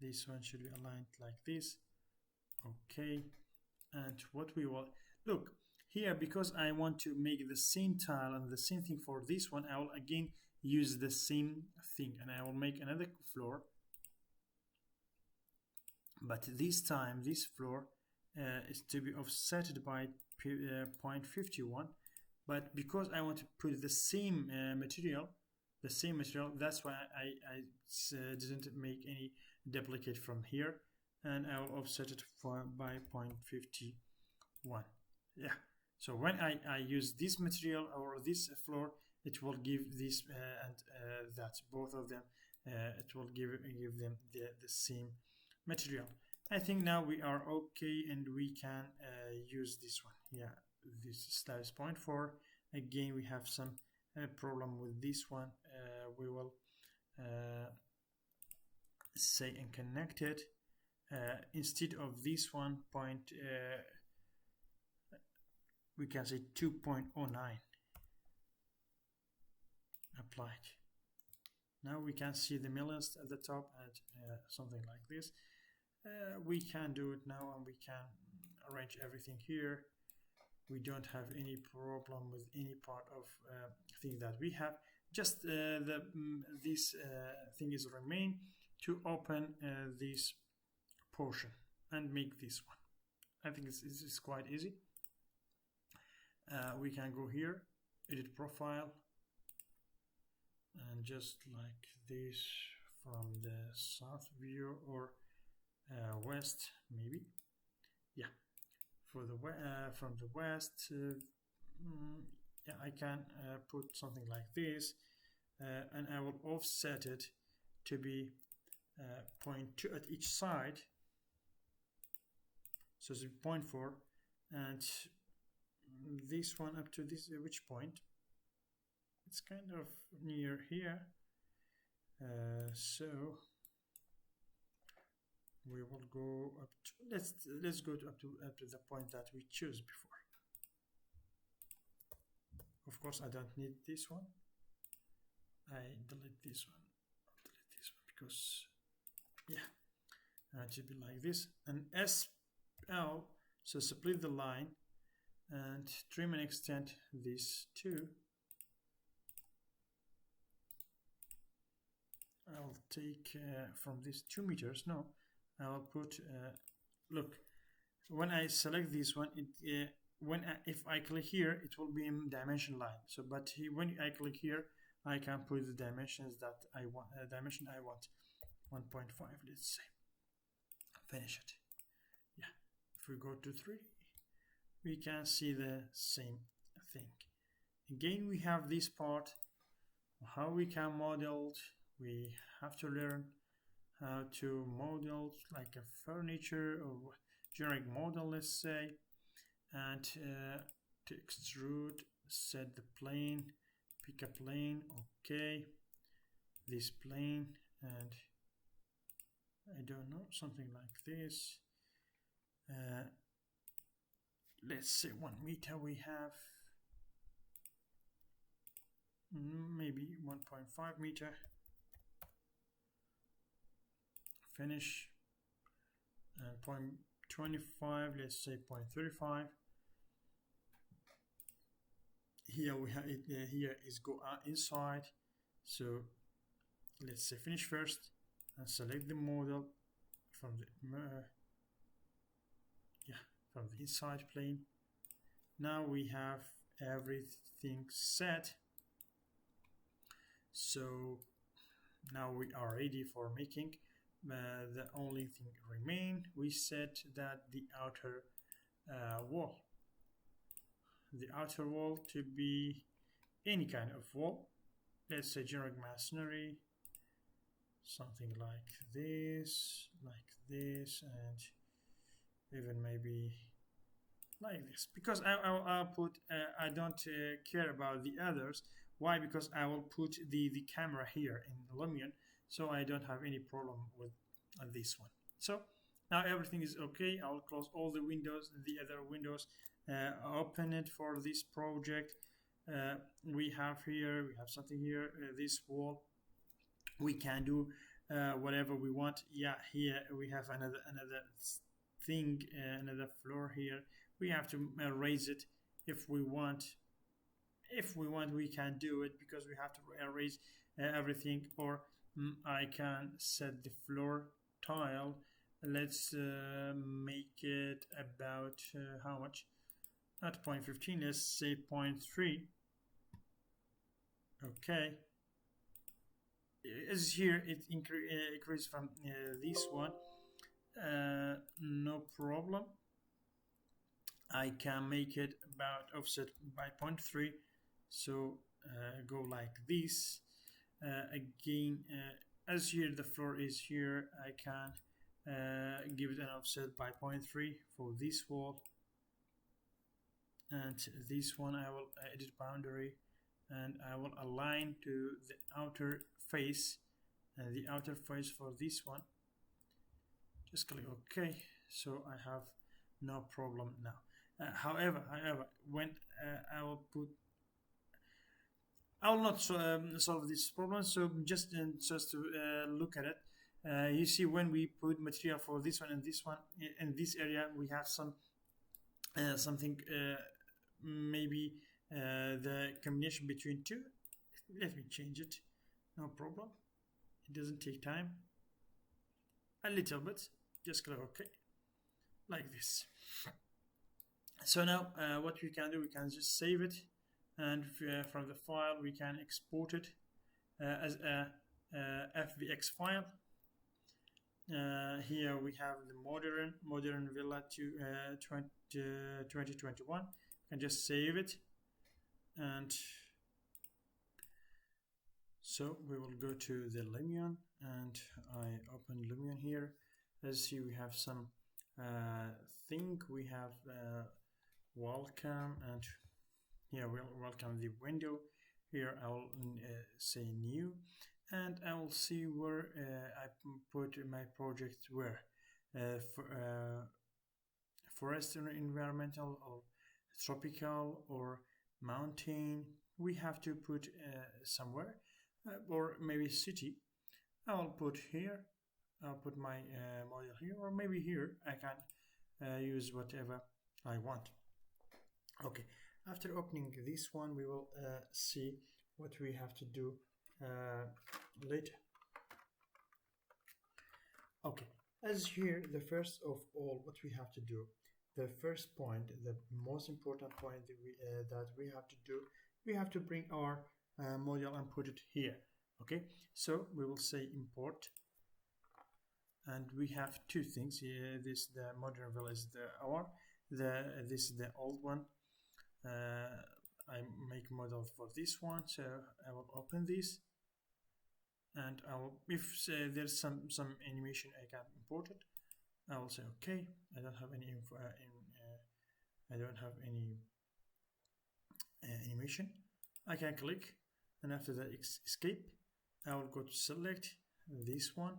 This one should be aligned like this. Okay. And what we will look here, because I want to make the same tile and the same thing for this one, I will again use the same thing, and I will make another floor, but this time this floor is to be offset by 0.51, but because I want to put the same material, that's why I didn't make any duplicate from here, and I will offset it by 0.51. Yeah, so when I use this material or this floor, it will give this and that, both of them, it will give them the same material. I think now we are okay, and we can use this one. Yeah, this slab is 0.4. Again, we have some problem with this one. We will say and connect it. Instead of this one we can say 2.09 applied. Now we can see the millions at the top and something like this. We can do it now, and we can arrange everything here. We don't have any problem with any part of thing that we have. Just this thing is remain to open this portion and make this one. I think it's quite easy. We can go here, edit profile, and just like this from the south view or west, maybe. Yeah, for the from the west, yeah, I can put something like this, and I will offset it to be 0.2 at each side. So it's 0.4, and this one up to this, which point? It's kind of near here. So we will go up to, let's go to up to the point that we choose before. Of course, I don't need this one. I delete this one. I'll delete this one because, yeah, it should be like this. And SL, so split the line and trim and extend these two. I'll take from these 2 meters. No, I'll put. Look, when I select this one, it if I click here, it will be in dimension line. So, but when I click here, I can put the dimensions that I want. Dimension I want, 1.5. Let's say. Finish it. Yeah. If we go to 3, we can see the same thing. Again, we have this part. How we can model. We have to learn how to model like a furniture or generic model, let's say, and to extrude, set the plane, pick a plane, okay, this plane, and I don't know, something like this. Let's say 1 meter we have, maybe 1.5 meter. Finish, and 0.25, let's say 0.35. Here we have it. Here is go inside. So let's say finish first, and select the model from the from the inside plane. Now we have everything set. So now we are ready for making. The only thing remain, we set that the outer wall. The outer wall to be any kind of wall. Let's say generic masonry. something like this, and even maybe like this, because I'll put I don't care about the others. Why? Because I will put the camera here in Lumion, so I don't have any problem with this one. So now everything is okay. I will close all the windows, the other windows, open it for this project. We have something here, this wall. We can do whatever we want. Yeah, here we have another thing, another floor here. We have to raise it if we want. If we want, we can do it, because we have to erase everything. Or I can set the floor tile. Let's make it about how much? Not 0.15, let's say 0.3. Okay. As here it increases from this one. No problem. I can make it about offset by 0.3, so go like this. Again, as here the floor is here, I can give it an offset by 0.3 for this wall, and this one I will edit boundary, and I will align to the outer face, and the outer face for this one. Just click OK, so I have no problem now. However, when I will not solve this problem. So just to look at it, you see when we put material for this one and this one in this area, we have some something maybe the combination between two. Let me change it. No problem. It doesn't take time. A little bit. Just click OK, like this. So now what we can do, we can just save it, and from the file we can export it as a FBX file. Here we have the modern villa to 2021. You can just save it, and so we will go to the Lumion, and I open Lumion here. As you see, we have some thing. We have welcome, and here we'll welcome the window. Here I will say new, and I will see where I put my project where. Forest environmental, or tropical, or mountain. We have to put somewhere, or maybe city. I will put here. I'll put my model here, or maybe here. I can use whatever I want. Okay, after opening this one, we will see what we have to do later. Okay, as here, the first of all, what we have to do, the first point, the most important point that we have to do, we have to bring our model and put it here. Okay, so we will say import, and we have two things here. This the modern villa is this is the old one. I make model for this one, so I will open this, and I will, if there's some animation, I can import it. I will say okay. I don't have any info I don't have any animation. I can click, and after that escape. I will go to select this one,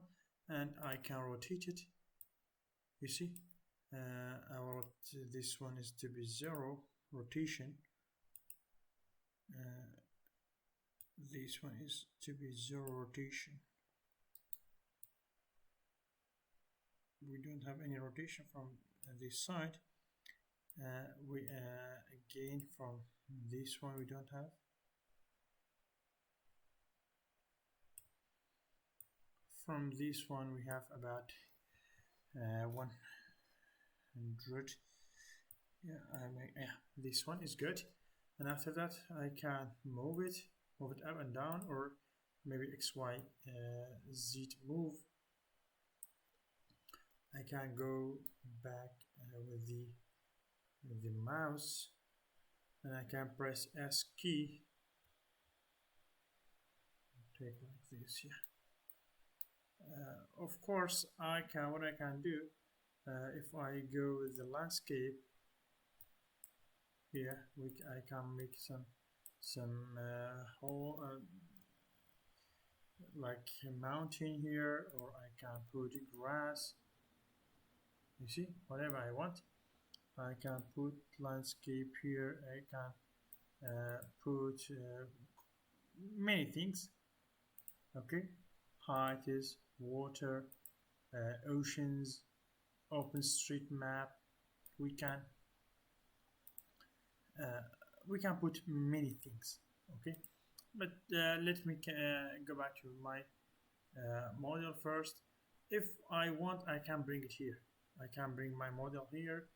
and I can rotate it. You see, this one is to be 0 rotation. This one is to be 0 rotation. We don't have any rotation from this side. We again from this one we don't have. From this one we have about 100. This one is good, and after that I can move it up and down, or maybe X, Y, Z to move. I can go back with the mouse, and I can press S key. Take like this, yeah. Of course, what I can do, if I go with the landscape here, I can make some whole like a mountain here, or I can put grass. You see, whatever I want. I can put landscape here. I can put many things. Okay, height is water, oceans, open street map. We can put many things. Okay, but let me go back to my model first. If I want, I can bring it here. I can bring my model here.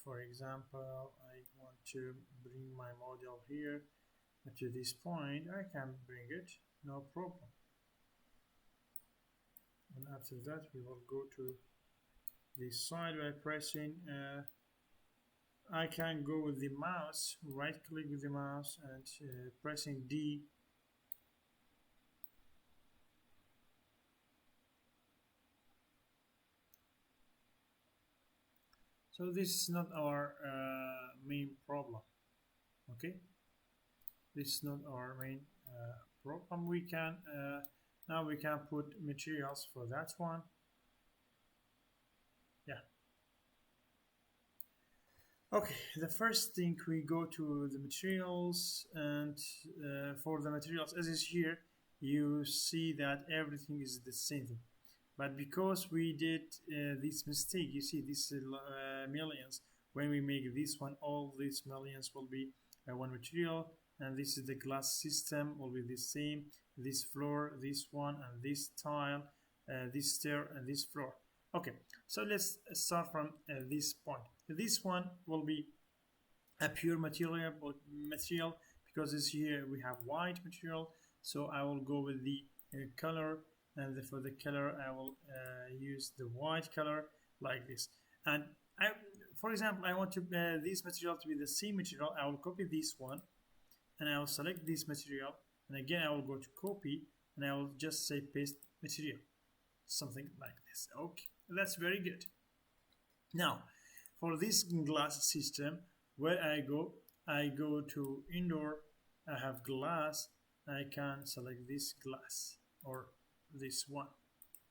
For example, I want to bring my model here to this point. I can bring it, no problem. And after that, we will go to this side by pressing. I can go with the mouse, right click with the mouse and pressing D. So this is not our main problem. Okay, this is not our main problem. We can now we can put materials for that one. Yeah. Okay, the first thing, we go to the materials, and for the materials as is here, you see that everything is the same thing. But because we did this mistake, you see these millions, when we make this one, all these millions will be one material, and this is the glass system will be the same, this floor, this one, and this tile, this stair, and this floor. Okay, so let's start from this point. This one will be a pure material because this here we have white material, so I will go with the color, and for the color I will use the white color like this. And for example, I want to this material to be the same material. I will copy this one and I will select this material, and again I will go to copy and I will just say paste material, something like this. Okay, that's very good. Now for this glass system, where I go to indoor, I have glass, I can select this glass, or this one,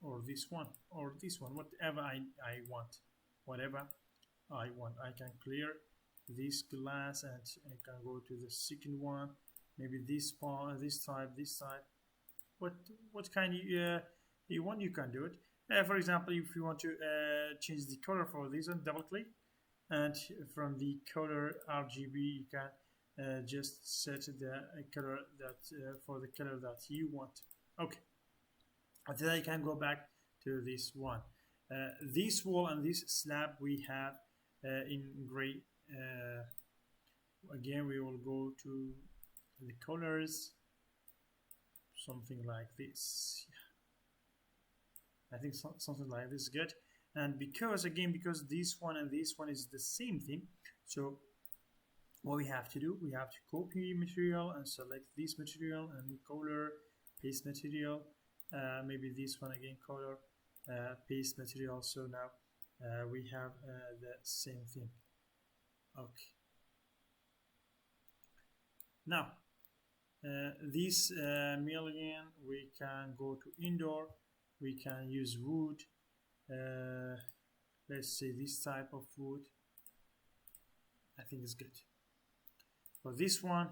or this one, or this one, whatever I want. Whatever I want, I can clear this glass and I can go to the second one, maybe this part, this type. What kind you want, you can do it. For example, if you want to change the color for this one, double click, and from the color RGB you can just set the color that for the color that you want. Okay, and then I can go back to this one. This wall and this slab we have in gray. Again, we will go to the colors, something like this. I think something like this is good. And because this one and this one is the same thing, so what we have to do, we have to copy material and select this material and color, paste material, maybe this one again, color, paste material. So now we have the same thing. Okay, now this million, we can go to indoor, we can use wood. Let's say this type of wood, I think is good. For this one,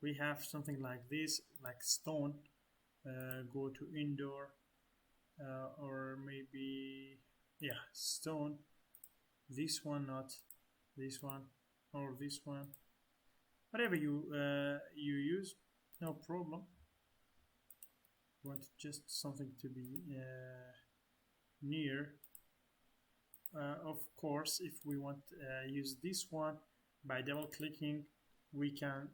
we have something like this, like stone. Go to indoor, or maybe, yeah, stone. This one, not this one, or this one. Whatever you use, no problem. Want just something to be near. Of course, if we want use this one, by double clicking we can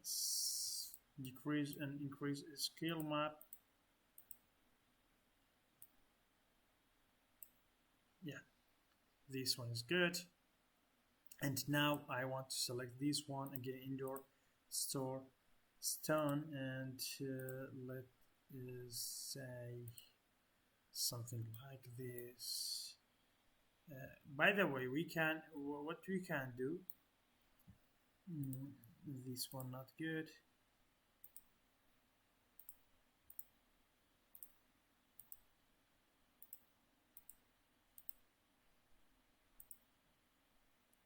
decrease and increase the scale map. Yeah, this one is good. And now I want to select this one again, indoor, store, stone, and let's say something like this. By the way, we can what we can do. This one not good.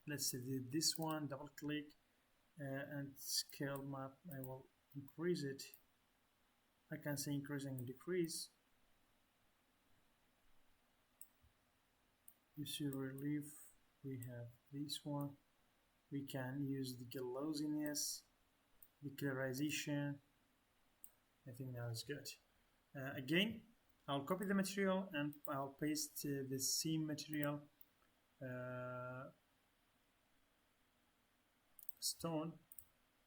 Let's say this one, double click and scale map. I will increase it. I can say increase and decrease. You see relief, we have this one. We can use the glossiness, the colorization. I think that is good. Again, I'll copy the material and I'll paste the same material stone.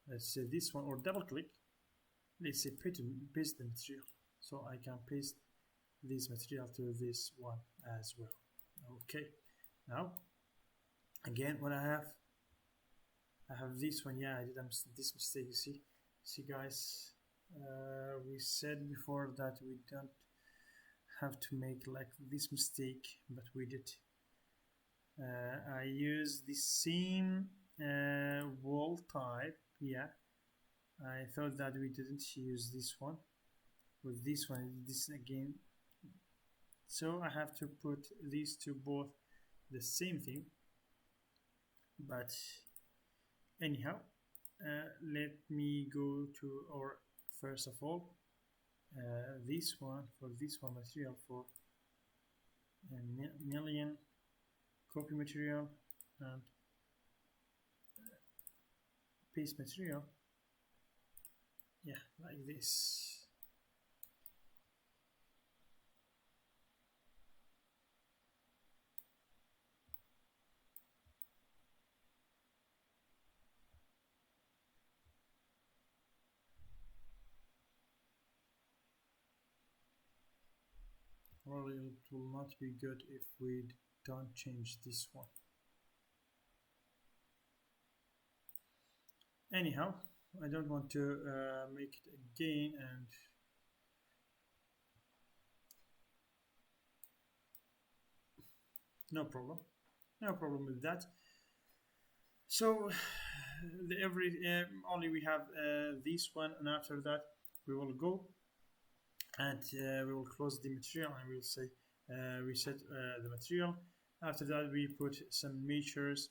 Let's say this one, or double click. Let's say paste the material, so I can paste this material to this one as well. Okay, now again, what I have this one. Yeah, I did this mistake. You see guys, we said before that we don't have to make like this mistake, but we did. I use the same wall type. Yeah, I thought that we didn't use this one. With this one, this again, so I have to put these two both the same thing. But anyhow, let me go to our, first of all, this one, for this one material, for a million, copy material and paste material. Yeah, like this. Well, it will not be good if we don't change this one. Anyhow, I don't want to make it again, and no problem with that. So only we have this one, and after that we will go and we will close the material, and we will say reset the material. After that we put some measures.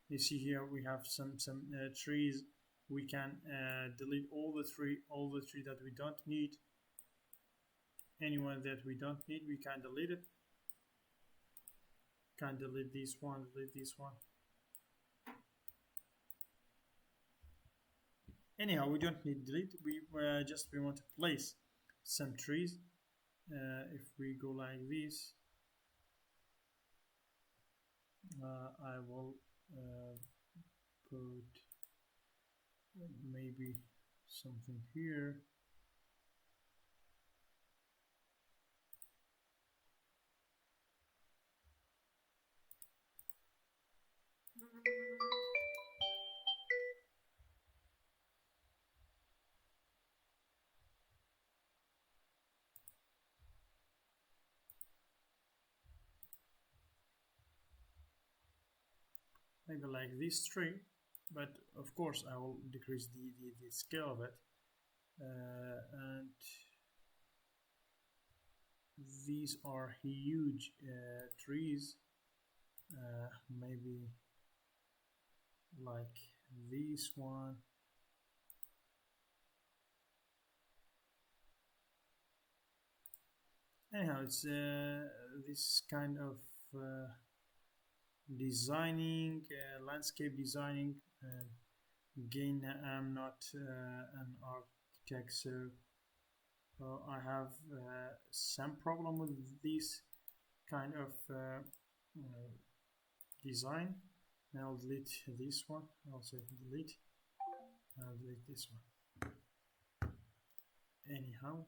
You see here we have some trees. We can delete all the tree that we don't need. Anyone that we don't need, we can delete it. Can delete this one, delete this one. Anyhow, we don't need delete. We want to place some trees. If we go like this, I will put maybe something here. Maybe like this tree, but of course I will decrease the scale of it, and these are huge trees, maybe like this one. Anyhow, it's this kind of designing, landscape designing. Again, I'm not an architect, so I have some problem with this kind of design. I'll delete this one. I'll say delete. I'll delete this one. Anyhow,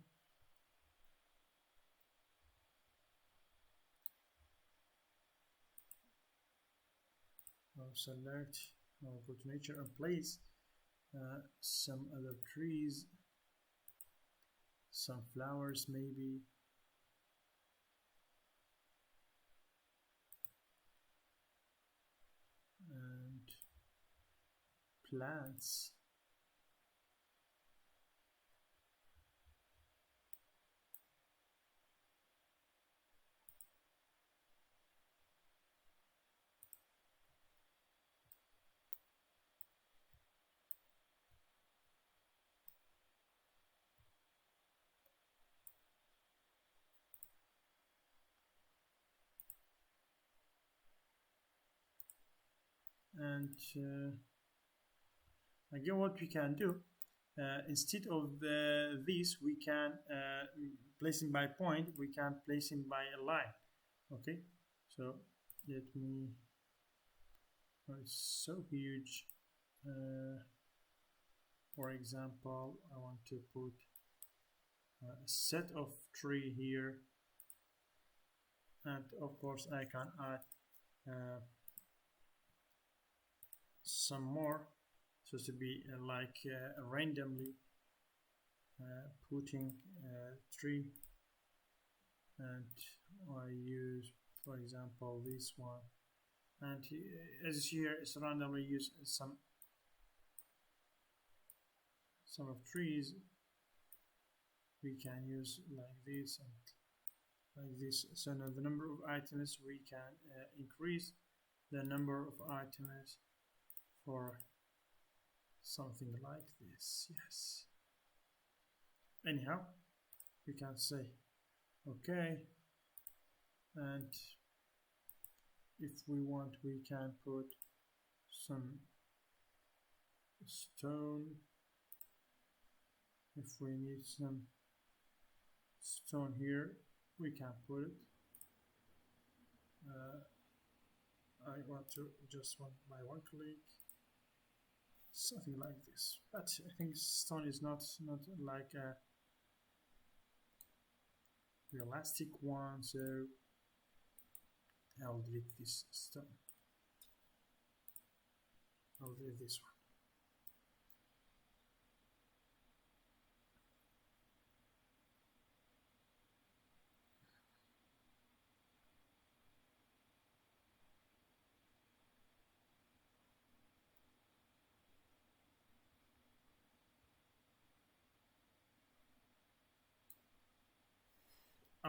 I'll select, I'll go to nature and place some other trees, some flowers maybe. plants. And again, what we can do, instead of this, we can place it by point, we can place it by a line. Okay, so let me, oh, it's so huge. For example, I want to put a set of tree here, and of course I can add some more, so to be like randomly putting tree, and I use, for example, this one, and as you see here, it's randomly use some of trees. We can use like this and like this. So now the number of items, we can increase the number of items for something like this. Yes. Anyhow, we can say okay, and if we want, we can put some stone. If we need some stone here, we can put it. I want to just by one click, something like this. But I think stone is not like a realistic one, so I'll delete this stone. I'll delete this one.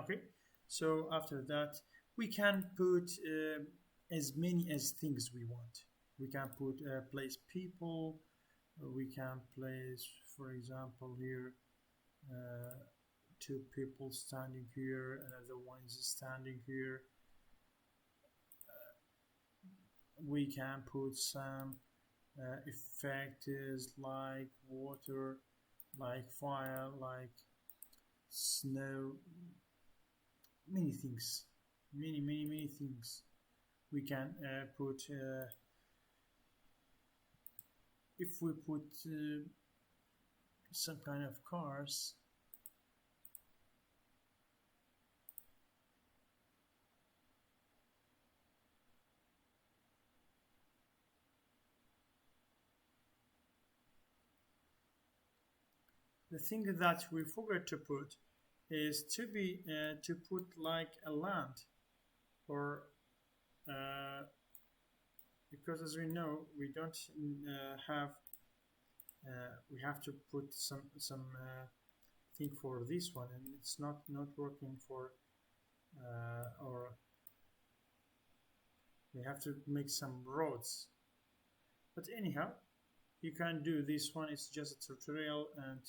Okay, so after that, we can put as many as things we want. We can put place people. We can place, for example, here two people standing here, another one is standing here. We can put some effects like water, like fire, like snow. Many things, many things. We can put if we put some kind of cars, the thing that we forgot to put is to put like a land, or because as we know, we don't have we have to put some thing for this one, and it's not working for or we have to make some roads. But anyhow, you can do this one. It's just a tutorial, and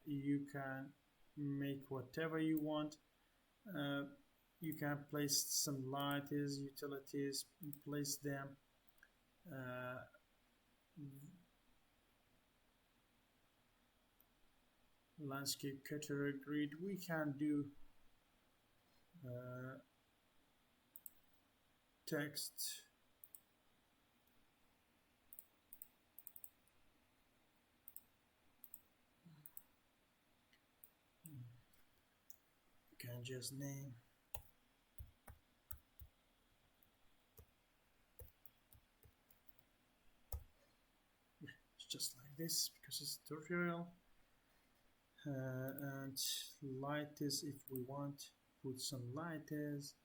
you can make whatever you want. You can place some lights, utilities, place them. Landscape cutter grid. We can do text. You can just name. It's just like this because it's a tutorial. And lighters, if we want, put some lighters,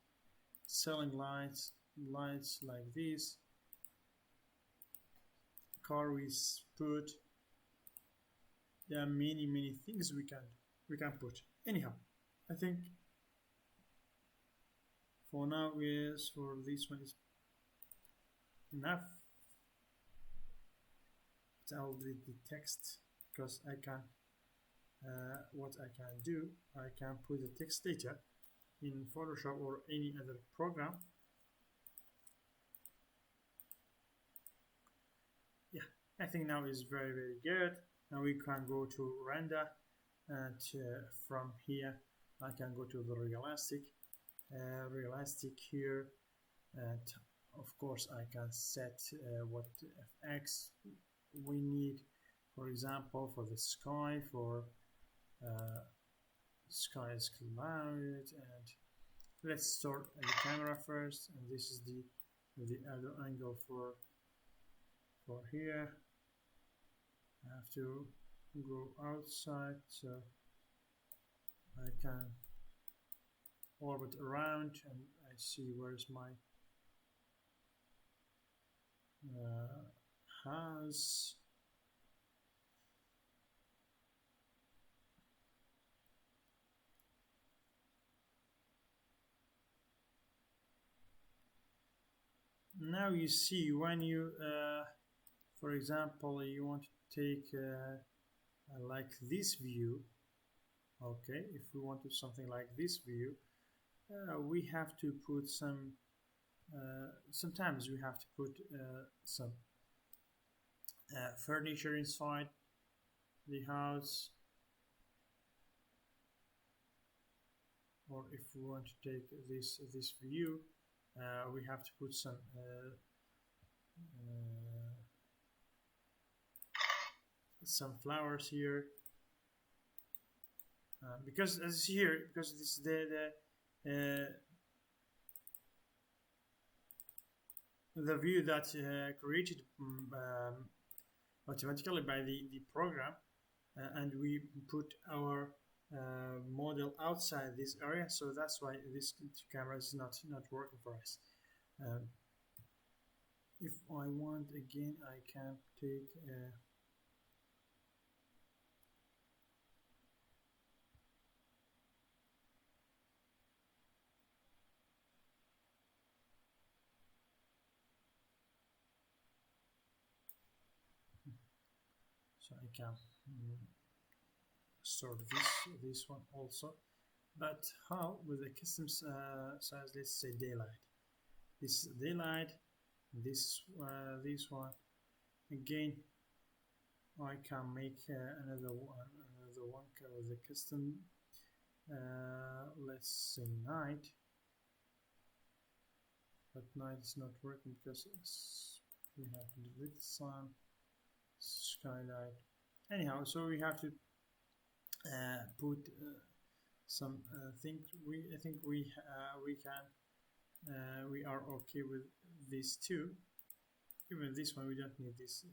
selling lights like this, car we put. There are many things we can put. Anyhow, I think for now is for this one is enough. I'll delete the text because I can. What I can do, I can put the text data in Photoshop or any other program. Yeah, I think now is very good. Now we can go to render, and from here I can go to the realistic here, and of course I can set what FX we need, for example for the sky, for sky is cloud, and let's start the camera first, and this is the other angle for here. I have to go outside so I can orbit around, and I see where's my house. Now you see when you for example you want to take like this view. Okay, if we want to do something like this view, we have to put some sometimes we have to put some furniture inside the house, or if we want to take this view, we have to put some flowers here, because as here, because this is the view that created automatically by the program, and we put our model outside this area, so that's why this camera is not working for us. If I want again, I can take so I can store this one also. But how with the custom size? Let's say daylight. This is daylight. This one again. I can make another one with the custom. Let's say night. But night is not working because we have to delete sun, skylight. Anyhow, so we have to put some things. I think we can. We are okay with these two. Even this one, we don't need this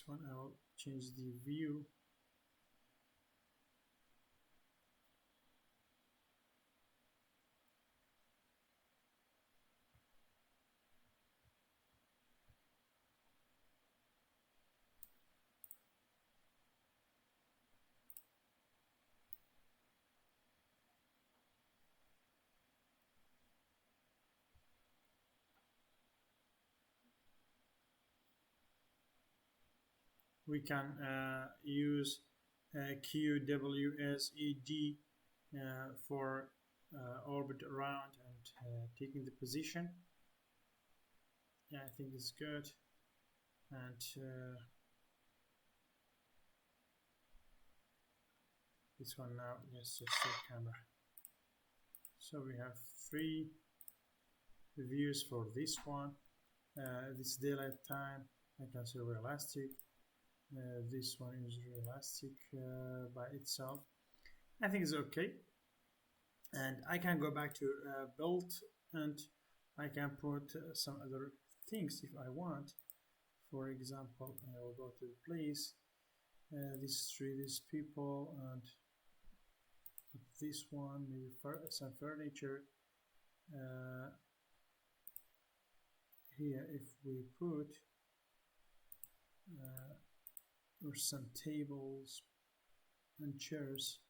one. I'll change the view. We can use QWSED for orbit around and taking the position. Yeah, I think it's good. And this one now, let's just set camera. So we have 3 views for this one. This daylight time, I can say realistic. This one is realistic by itself. I think it's okay, and I can go back to build, and I can put some other things if I want. For example, I will go to the place, this street is people, and this one, maybe some furniture. Here, if we put or some tables and chairs.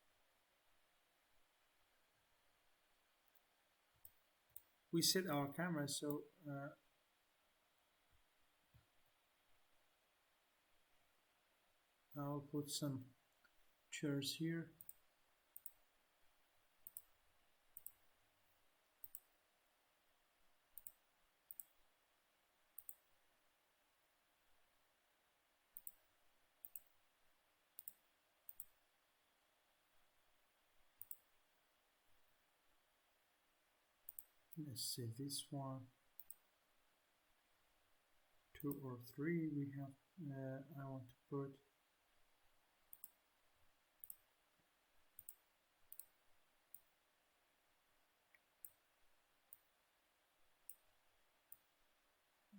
We set our camera, so I'll put some chairs here. Let's see, this one, 2 or 3 we have. I want to put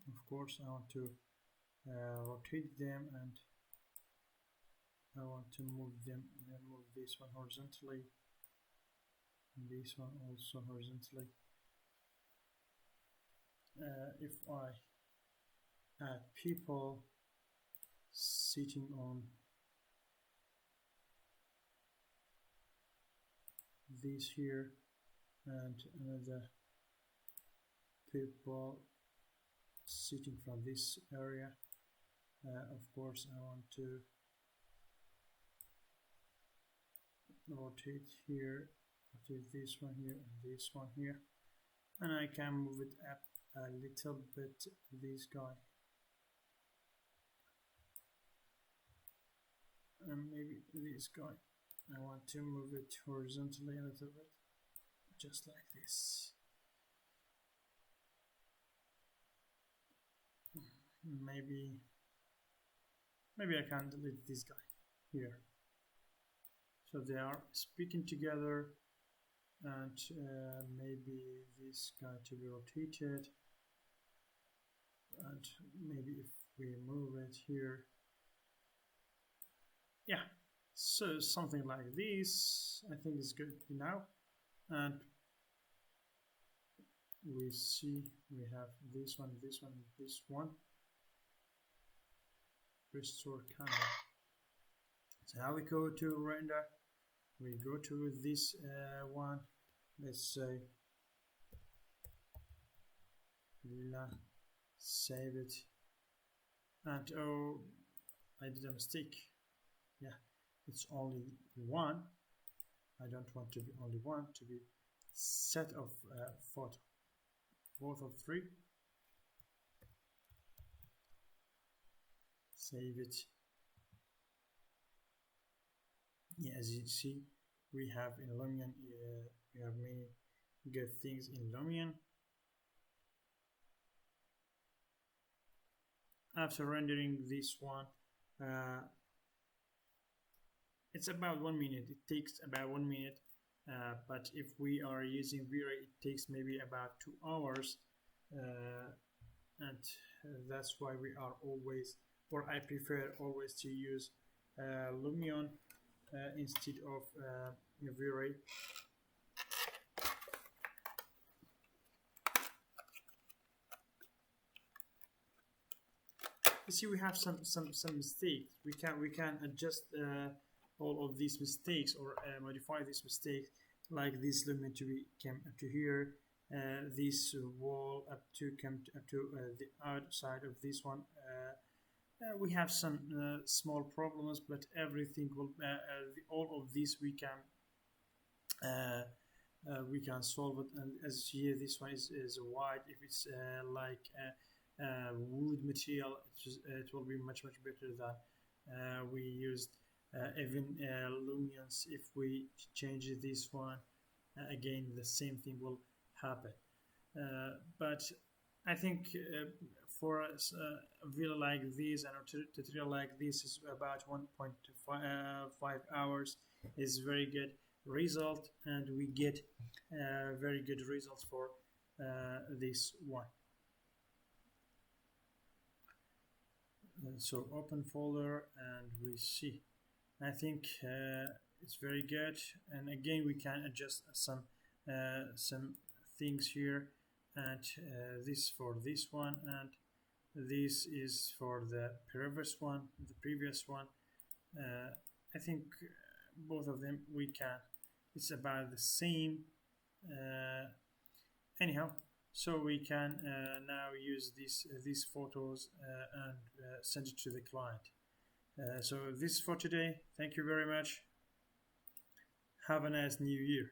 of course I want to rotate them, and I want to move them, move this one horizontally, and this one also horizontally. If I add people sitting on this here, and another people sitting from this area, of course I want to rotate here, rotate this one here and this one here, and I can move it up a little bit, this guy, and maybe this guy. I want to move it horizontally a little bit, just like this. Maybe I can delete this guy here. So they are speaking together, and maybe this guy to be rotated, and maybe if we move it here, yeah, so something like this I think is good now. And we see we have this one, this one, this one. Restore camera. So now we go to render, we go to this one, let's say save it, and oh, I did a mistake. Yeah, it's only one. I don't want to be only one, to be set of photo, both of 3. Save it. Yeah, as you see, we have in Lumion, we have many good things in Lumion. After rendering this one, it's about 1 minute. It takes about 1 minute, but if we are using V-Ray, it takes maybe about 2 hours, and that's why we are always, or I prefer always to use Lumion instead of V-Ray. You see, we have some mistakes. We can adjust all of these mistakes, or modify these mistakes, like this Lumion to be came up to here, this wall up to the outside of this one. We have some small problems, but everything will all of this we can solve it. And as you see, this one is white. If it's like wood material, it will be much better than we used even Lumions. If we change this one, again the same thing will happen. But I think for a video like this and a tutorial like this is about 1.5 hours, is very good result, and we get very good results for this one. So open folder, and we see, I think it's very good. And again, we can adjust some things here, and this for this one, and This is for the previous one, I think both of them we can. It's about the same. Anyhow, so we can now use these photos and send it to the client. So this is for today. Thank you very much. Have a nice new year.